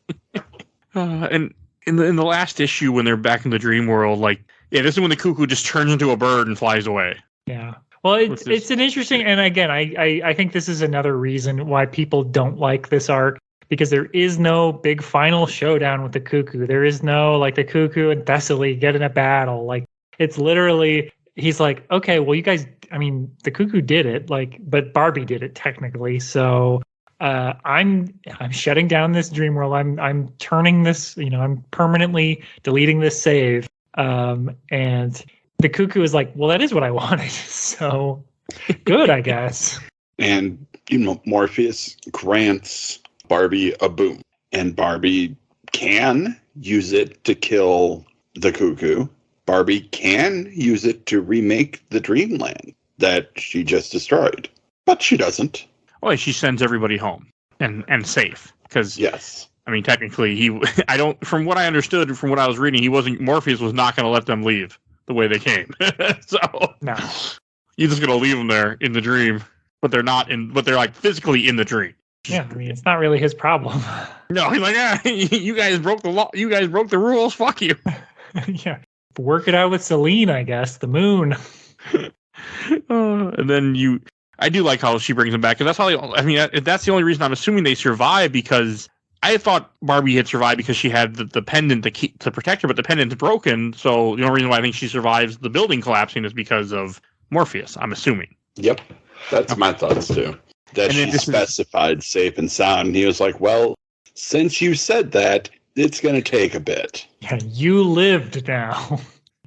Speaker 2: And in the last issue, when they're back in the dream world, like, yeah, this is when the cuckoo just turns into a bird and flies away.
Speaker 4: Yeah. Well, it's an interesting, and again, I think this is another reason why people don't like this arc, because there is no big final showdown with the cuckoo. There is no, like, the cuckoo and Thessaly get in a battle. Like, it's literally, he's like, okay, well, you guys, I mean, the cuckoo did it, like, but Barbie did it technically. So I'm shutting down this dream world. I'm turning this, I'm permanently deleting this save. And the cuckoo is like, well, that is what I wanted. So good, I guess.
Speaker 3: And, Morpheus grants Barbie a boom. And Barbie can use it to kill the cuckoo. Barbie can use it to remake the dreamland that she just destroyed. But she doesn't.
Speaker 2: Well, she sends everybody home and safe. Because,
Speaker 3: yes.
Speaker 2: I mean, technically, from what I understood, from what I was reading, Morpheus was not going to let them leave the way they came. So,
Speaker 4: no.
Speaker 2: You're just going to leave them there in the dream, but they're like physically in the dream.
Speaker 4: Yeah, I mean, it's not really his problem.
Speaker 2: No, he's like, you guys broke the law. You guys broke the rules. Fuck you.
Speaker 4: Yeah. Work it out with Selene, I guess, the moon.
Speaker 2: And then I do like how she brings them back. And that's how that's the only reason I'm assuming they survive, because I thought Barbie had survived because she had the pendant to protect her, but the pendant's broken. So the only reason why I think she survives the building collapsing is because of Morpheus, I'm assuming.
Speaker 3: Yep. That's my thoughts too. That she specified safe and sound. And he was like, well, since you said that, it's going to take a bit.
Speaker 4: Yeah, you lived now.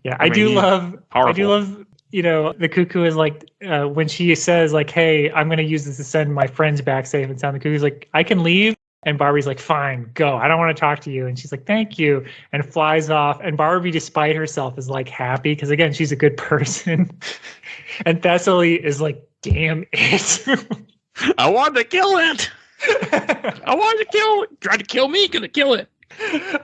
Speaker 4: Yeah, I do love, the cuckoo is like, when she says like, hey, I'm going to use this to send my friends back safe and sound, the cuckoo's like, I can leave. And Barbie's like, fine, go. I don't want to talk to you. And she's like, thank you. And flies off. And Barbie, despite herself, is like happy because, again, she's a good person. And Thessaly is like, damn it.
Speaker 2: I wanted to kill it. I wanted to kill it. Tried to kill me, gonna kill it.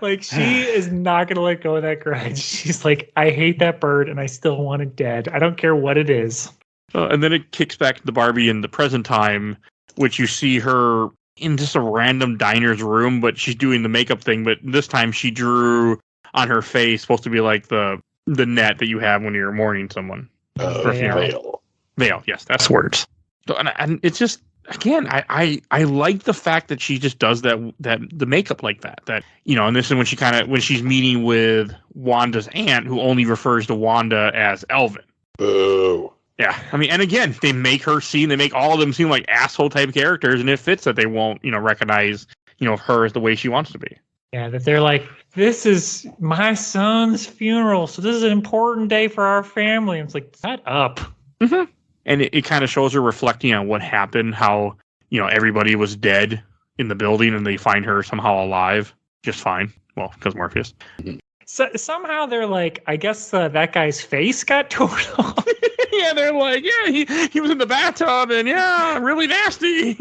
Speaker 4: Like, she is not going to let go of that grudge. She's like, I hate that bird and I still want it dead. I don't care what it is.
Speaker 2: And then it kicks back to Barbie in the present time, which you see her in just a random diner's room, but she's doing the makeup thing. But this time she drew on her face, supposed to be like the net that you have when you're mourning someone.
Speaker 3: Veil.
Speaker 2: Veil, yes, that's words. So, and it's just, again, I like the fact that she just does that the makeup like that. That, and this is when she's meeting with Wanda's aunt, who only refers to Wanda as Elvin.
Speaker 3: Boo.
Speaker 2: Yeah, I mean, and again, they make all of them seem like asshole type characters, and it fits that they won't, recognize, her as the way she wants to be.
Speaker 4: Yeah, that they're like, this is my son's funeral, so this is an important day for our family. And it's like, shut up.
Speaker 2: Mm-hmm. And it kind of shows her reflecting on what happened, how, everybody was dead in the building, and they find her somehow alive, just fine. Well, because Morpheus. Mm-hmm.
Speaker 4: So somehow they're like, I guess that guy's face got torn off.
Speaker 2: Yeah, they're like, yeah, he was in the bathtub, and yeah, really nasty.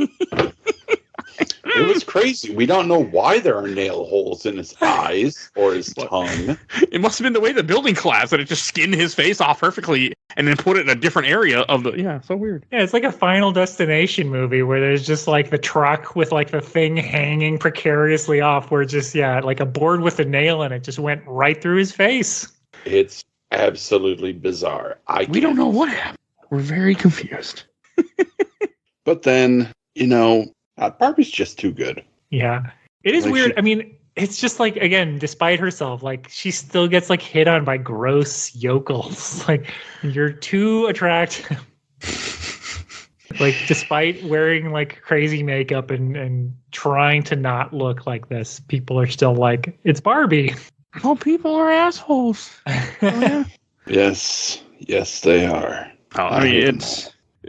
Speaker 3: It was crazy. We don't know why there are nail holes in his eyes or his tongue.
Speaker 2: It must have been the way the building collapsed, that it just skinned his face off perfectly and then put it in a different area of the... Yeah, so weird.
Speaker 4: Yeah, it's like a Final Destination movie where there's just like the truck with like the thing hanging precariously off, where just, like a board with a nail in it just went right through his face.
Speaker 3: It's absolutely bizarre.
Speaker 2: We don't know what happened. We're very confused.
Speaker 3: But then, Barbie's just too good.
Speaker 4: Yeah. It is weird. I mean, it's just like, again, despite herself, like, she still gets like hit on by gross yokels. Like, you're too attractive. Like, despite wearing like crazy makeup and trying to not look like this, people are still like, it's Barbie.
Speaker 2: Oh, people are assholes. Oh, yeah.
Speaker 3: Yes, they are.
Speaker 2: Oh, I mean,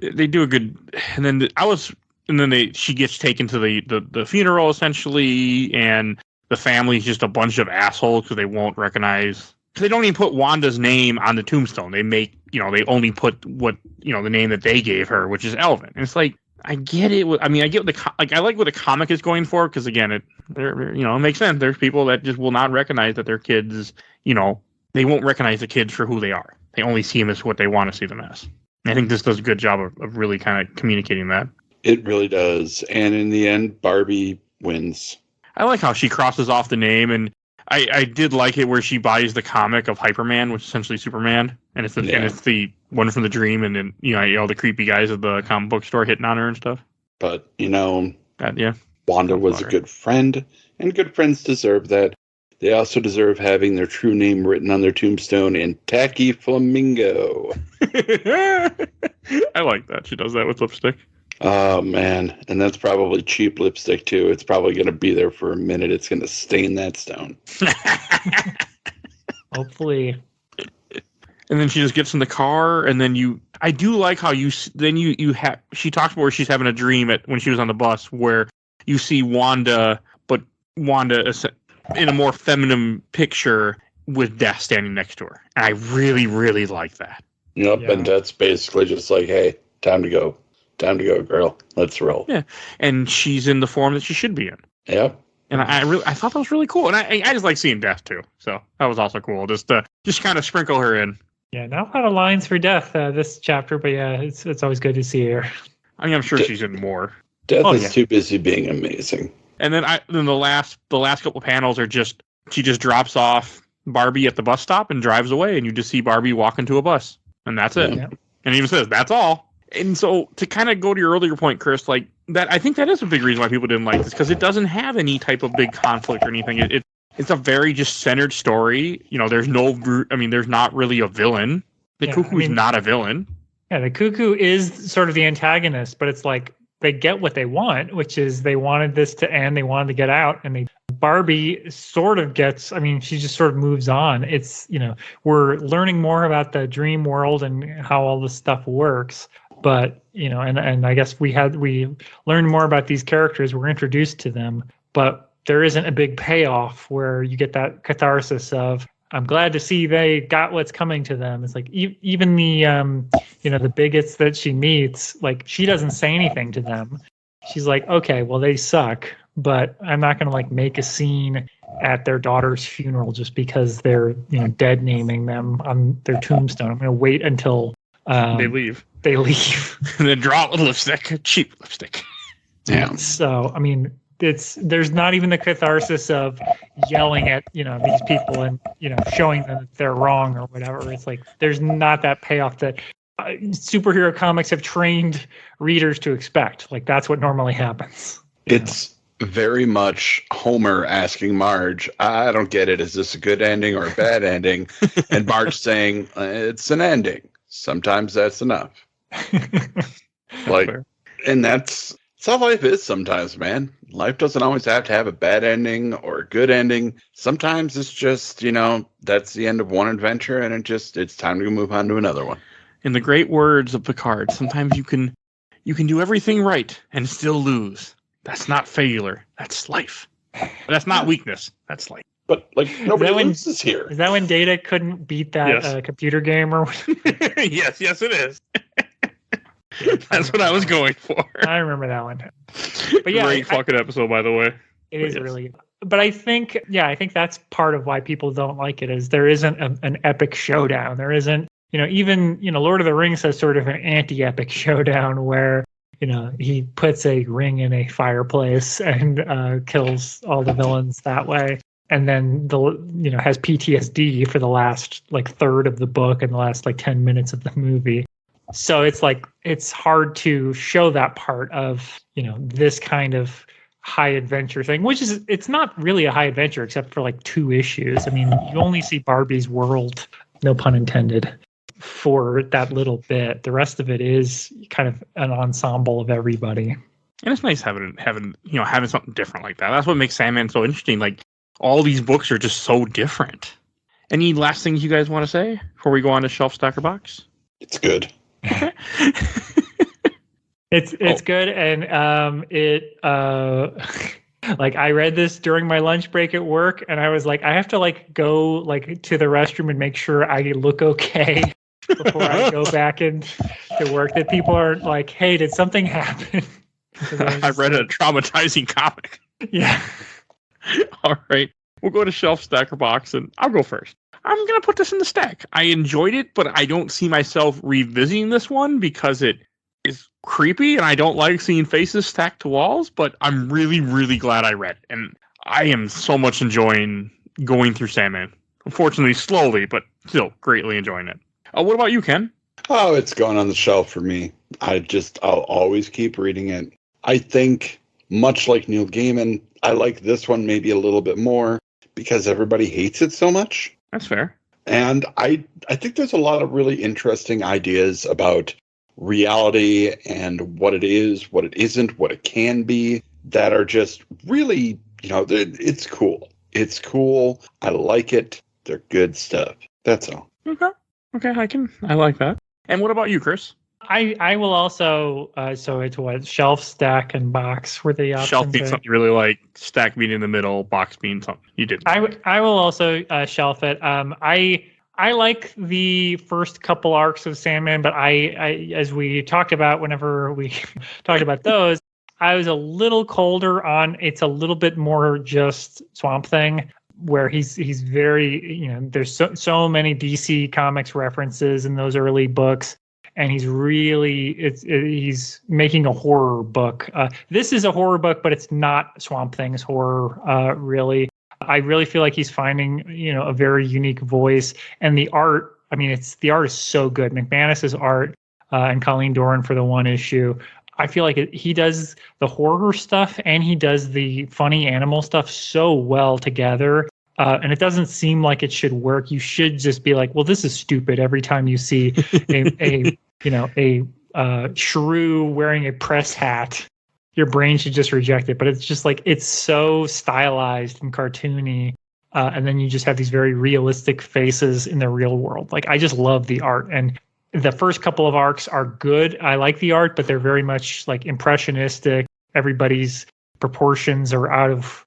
Speaker 2: they do a good, and then she gets taken to the funeral essentially, and the family's just a bunch of assholes because they won't recognize. Because they don't even put Wanda's name on the tombstone. They make, they only put what, the name that they gave her, which is Elvin. And it's like, I get it. I mean, I get I like what the comic is going for, because again, it makes sense. There's people that just will not recognize that their kids, they won't recognize the kids for who they are. They only see them as what they want to see them as. And I think this does a good job of really kind of communicating that.
Speaker 3: It really does. And in the end, Barbie wins.
Speaker 2: I like how she crosses off the name, and I did like it where she buys the comic of Hyperman, which is essentially Superman, and it's the one from the dream, and then all the creepy guys at the comic book store hitting on her and stuff.
Speaker 3: But
Speaker 2: yeah,
Speaker 3: Wanda was a good friend, and good friends deserve that. They also deserve having their true name written on their tombstone in tacky flamingo.
Speaker 2: I like that. She does that with lipstick.
Speaker 3: Oh, man. And that's probably cheap lipstick, too. It's probably going to be there for a minute. It's going to stain that stone.
Speaker 4: Hopefully.
Speaker 2: And then she just gets in the car, and then I do like how she talks about where she's having a dream when she was on the bus where you see Wanda, but Wanda is in a more feminine picture with Death standing next to her. And I really, really like that.
Speaker 3: Yep, yeah. And that's basically just like, hey, time to go. Time to go, girl. Let's roll.
Speaker 2: Yeah, and she's in the form that she should be in.
Speaker 3: Yep.
Speaker 2: And I thought that was really cool, and I just like seeing Death too. So that was also cool. Just kind of sprinkle her in.
Speaker 4: Yeah, not a lot of lines for Death this chapter, but yeah, it's always good to see her.
Speaker 2: I mean, I'm sure she's in more.
Speaker 3: Death is too busy being amazing.
Speaker 2: And then the last couple panels are she just drops off Barbie at the bus stop and drives away, and you just see Barbie walk into a bus, and that's it. Yeah. And it even says that's all. And so to kind of go to your earlier point, Chris, like that, I think that is a big reason why people didn't like this, because it doesn't have any type of big conflict or anything. It's a very just centered story. There's not really a villain. The Cuckoo's not a villain.
Speaker 4: Yeah, the Cuckoo is sort of the antagonist, but it's like they get what they want, which is they wanted this to end, they wanted to get out, and Barbie sort of gets, she just sort of moves on. It's, we're learning more about the dream world and how all this stuff works. But, and I guess we learned more about these characters. We're introduced to them, but there isn't a big payoff where you get that catharsis of, I'm glad to see they got what's coming to them. It's like even the, the bigots that she meets, like she doesn't say anything to them. She's like, okay, well, they suck, but I'm not going to make a scene at their daughter's funeral just because they're, dead naming them on their tombstone. I'm going to wait until
Speaker 2: they leave. And then draw a little lipstick, cheap lipstick.
Speaker 3: Yeah.
Speaker 4: So, there's not even the catharsis of yelling at, these people and, showing them that they're wrong or whatever. It's like, there's not that payoff that superhero comics have trained readers to expect. Like, that's what normally happens.
Speaker 3: It's very much Homer asking Marge, I don't get it. Is this a good ending or a bad ending? And Marge saying, it's an ending. Sometimes that's enough. And that's how life is sometimes, man. Life doesn't always have to have a bad ending or a good ending. Sometimes it's just, that's the end of one adventure, and it's time to move on to another one.
Speaker 2: In the great words of Picard, sometimes you can do everything right and still lose. That's not failure. That's life. That's not weakness. That's life.
Speaker 3: But nobody loses here.
Speaker 4: Is that when Data couldn't beat that computer game? Or
Speaker 2: yes, it is. That's what I was going for.
Speaker 4: I remember that one. But yeah,
Speaker 2: great fucking episode, by the way.
Speaker 4: It is really. But I think that's part of why people don't like it. Is there isn't an epic showdown. There isn't, even Lord of the Rings has sort of an anti-epic showdown where he puts a ring in a fireplace and kills all the villains that way. And then has PTSD for the last third of the book and the last 10 minutes of the movie. So it's hard to show that part of, this kind of high adventure thing, it's not really a high adventure except for 2 issues. You only see Barbie's world, no pun intended, for that little bit. The rest of it is kind of an ensemble of everybody.
Speaker 2: And it's nice having something different like that. That's what makes Sandman so interesting. All these books are just so different. Any last things you guys want to say before we go on to Shelf Stacker Box?
Speaker 3: It's good.
Speaker 4: It's good, and I read this during my lunch break at work, and I was like, I have to go to the restroom and make sure I look okay before I go back into work. That people aren't like, hey, did something happen?
Speaker 2: I read a traumatizing comic.
Speaker 4: Yeah.
Speaker 2: All right. We'll go to Shelf Stacker Box, and I'll go first. I'm going to put this in the stack. I enjoyed it, but I don't see myself revisiting this one because it is creepy, and I don't like seeing faces stacked to walls, but I'm really, really glad I read it. And I am so much enjoying going through Sandman. Unfortunately, slowly, but still greatly enjoying it. What about you, Ken?
Speaker 3: Oh, it's going on the shelf for me. I'll always keep reading it. I think, much like Neil Gaiman, I like this one maybe a little bit more because everybody hates it so much.
Speaker 2: That's fair.
Speaker 3: And I think there's a lot of really interesting ideas about reality and what it is, what it isn't, what it can be, that are just really, it's cool. It's cool. I like it. They're good stuff. That's all.
Speaker 2: Okay, I like that. And what about you, Chris?
Speaker 4: I will also, so it's what, shelf, stack, and box were the options.
Speaker 2: Shelf being
Speaker 4: right?
Speaker 2: something you really like, stack being in the middle, box being something you didn't.
Speaker 4: I will also shelf it. I like the first couple arcs of Sandman, but I as we talked about whenever we talked about those, I was a little colder on it's a little bit more just Swamp Thing, where he's very, there's so many DC Comics references in those early books, and he's really he's making a horror book. This is a horror book, but it's not Swamp Thing's horror, really. I really feel like he's finding, a very unique voice, and the art. I mean, the art is so good. McManus's art and Colleen Doran for the one issue. I feel like he does the horror stuff and he does the funny animal stuff so well together. And it doesn't seem like it should work. You should just be like, well, this is stupid every time you see a shrew wearing a press hat. Your brain should just reject it. But it's just like, it's so stylized and cartoony. And then you just have these very realistic faces in the real world. Like, I just love the art. And the first couple of arcs are good. I like the art, but they're very much like impressionistic. Everybody's proportions are out of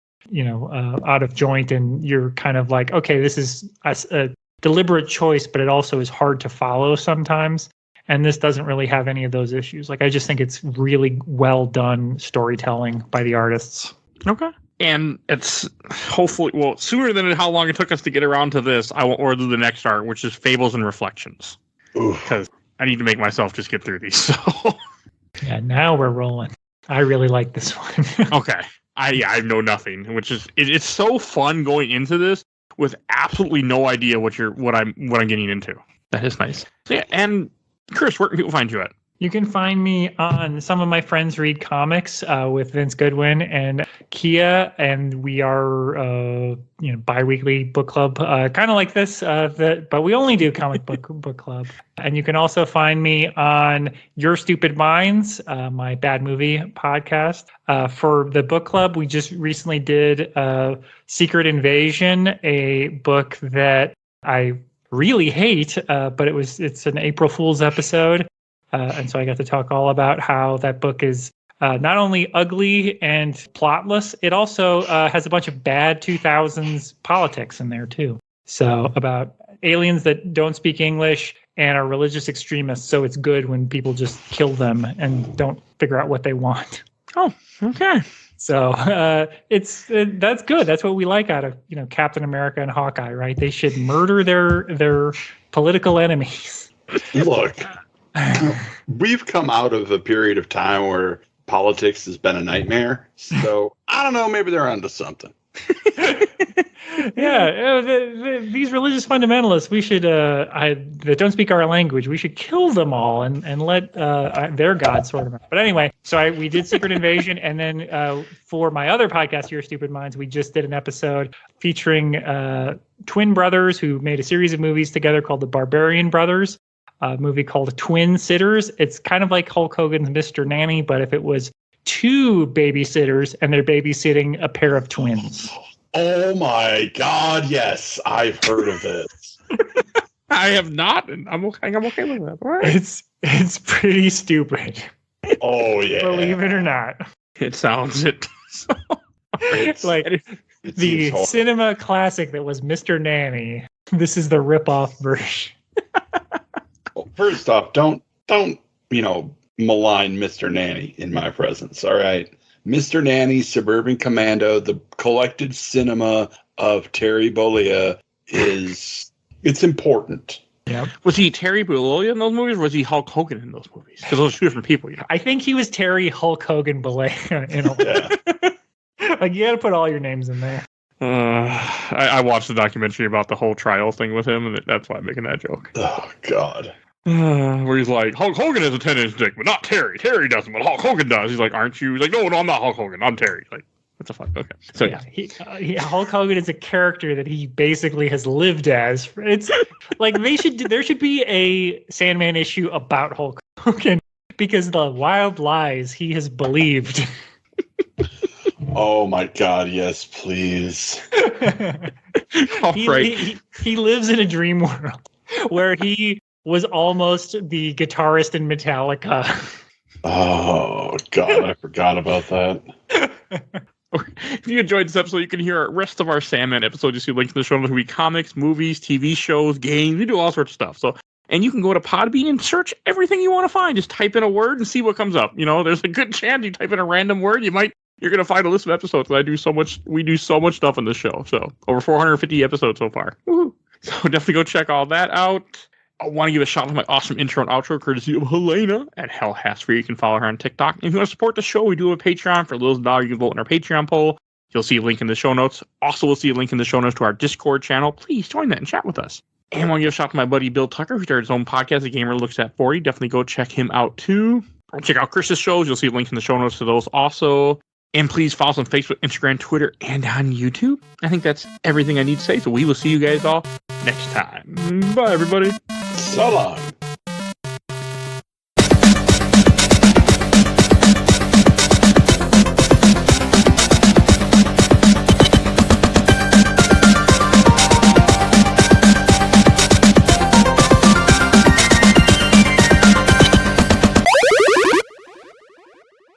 Speaker 4: joint, and you're kind of like, okay, this is a deliberate choice, but it also is hard to follow sometimes. And this doesn't really have any of those issues. Like, I just think it's really well done storytelling by the artists.
Speaker 2: Okay. And it's hopefully, sooner than how long it took us to get around to this, I will order the next art, which is Fables and Reflections. Because I need to make myself just get through these. So
Speaker 4: yeah, now we're rolling. I really like this one.
Speaker 2: Okay. I know nothing, which is it's so fun going into this with absolutely no idea what I'm getting into. That is nice. So yeah, and Chris, where can people find you at?
Speaker 4: You can find me on Some of My Friends Read Comics with Vince Goodwin and Kia, and we are bi-weekly book club, kind of like this, but we only do comic book club. And you can also find me on Your Stupid Minds, my bad movie podcast. For the book club, we just recently did Secret Invasion, a book that I really hate, but it's an April Fool's episode. And so I got to talk all about how that book is not only ugly and plotless, it also has a bunch of bad 2000s politics in there, too. So about aliens that don't speak English and are religious extremists. So it's good when people just kill them and don't figure out what they want.
Speaker 2: Oh, okay.
Speaker 4: So that's good. That's what we like out of Captain America and Hawkeye, right? They should murder their political enemies.
Speaker 3: Look. We've come out of a period of time where politics has been a nightmare. So I don't know, maybe they're onto something.
Speaker 4: Yeah, these religious fundamentalists, we should that don't speak our language, we should kill them all and let their God sort them out. But anyway, so we did Secret Invasion, and then for my other podcast, Your Stupid Minds, we just did an episode featuring twin brothers who made a series of movies together called the Barbarian Brothers. A movie called Twin Sitters. It's kind of like Hulk Hogan's Mr. Nanny, but if it was two babysitters and they're babysitting a pair of twins.
Speaker 3: Oh my God, yes. I've heard of this.
Speaker 2: I have not, and I'm okay with that. All right.
Speaker 4: It's pretty stupid.
Speaker 3: Oh, yeah.
Speaker 4: Believe it or not.
Speaker 2: It sounds it.
Speaker 4: It's like the cinema classic that was Mr. Nanny. This is the rip-off version.
Speaker 3: Well, first off, don't malign Mr. Nanny in my presence, all right? Mr. Nanny, Suburban Commando, the collected cinema of Terry Bollea it's important.
Speaker 4: Yep.
Speaker 2: Was he Terry Bollea in those movies, or was he Hulk Hogan in those movies? Because those are two different people.
Speaker 4: I think he was Terry Hulk Hogan Bollea in a way.
Speaker 3: Yeah.
Speaker 4: Like, you got to put all your names in there.
Speaker 2: I watched the documentary about the whole trial thing with him, and that's why I'm making that joke.
Speaker 3: Oh, God.
Speaker 2: Where he's like, Hulk Hogan has a 10-inch dick, but not Terry. Terry doesn't, but Hulk Hogan does. He's like, aren't you? He's like, no, I'm not Hulk Hogan. I'm Terry. Like, what the fuck? Okay. So
Speaker 4: yeah, Hulk Hogan is a character that he basically has lived as. It's like there should be a Sandman issue about Hulk Hogan because the wild lies he has believed.
Speaker 3: Oh my God, yes, please.
Speaker 4: He lives in a dream world where he was almost the guitarist in Metallica.
Speaker 3: Oh God, I forgot about that.
Speaker 2: If you enjoyed this episode, you can hear the rest of our Sandman episode. Just see a link in the show notes. We comics, movies, TV shows, games. We do all sorts of stuff. So, and you can go to Podbean and search everything you want to find. Just type in a word and see what comes up. You know, there's a good chance you type in a random word, you're gonna find a list of episodes. We do so much stuff on this show. So over 450 episodes so far. Woo-hoo. So definitely go check all that out. I want to give a shout out to my awesome intro and outro, courtesy of Helena at Hell Has Free. You can follow her on TikTok. And if you want to support the show, we do have a Patreon. For a little dollar, you can vote in our Patreon poll. You'll see a link in the show notes. Also, we'll see a link in the show notes to our Discord channel. Please join that and chat with us. And I want to give a shout out to my buddy Bill Tucker, who started his own podcast, The Gamer Looks at 40. Definitely go check him out too. Check out Chris's shows. You'll see a link in the show notes to those also. And please follow us on Facebook, Instagram, Twitter, and on YouTube. I think that's everything I need to say. So we will see you guys all next time. Bye, everybody.
Speaker 3: So long.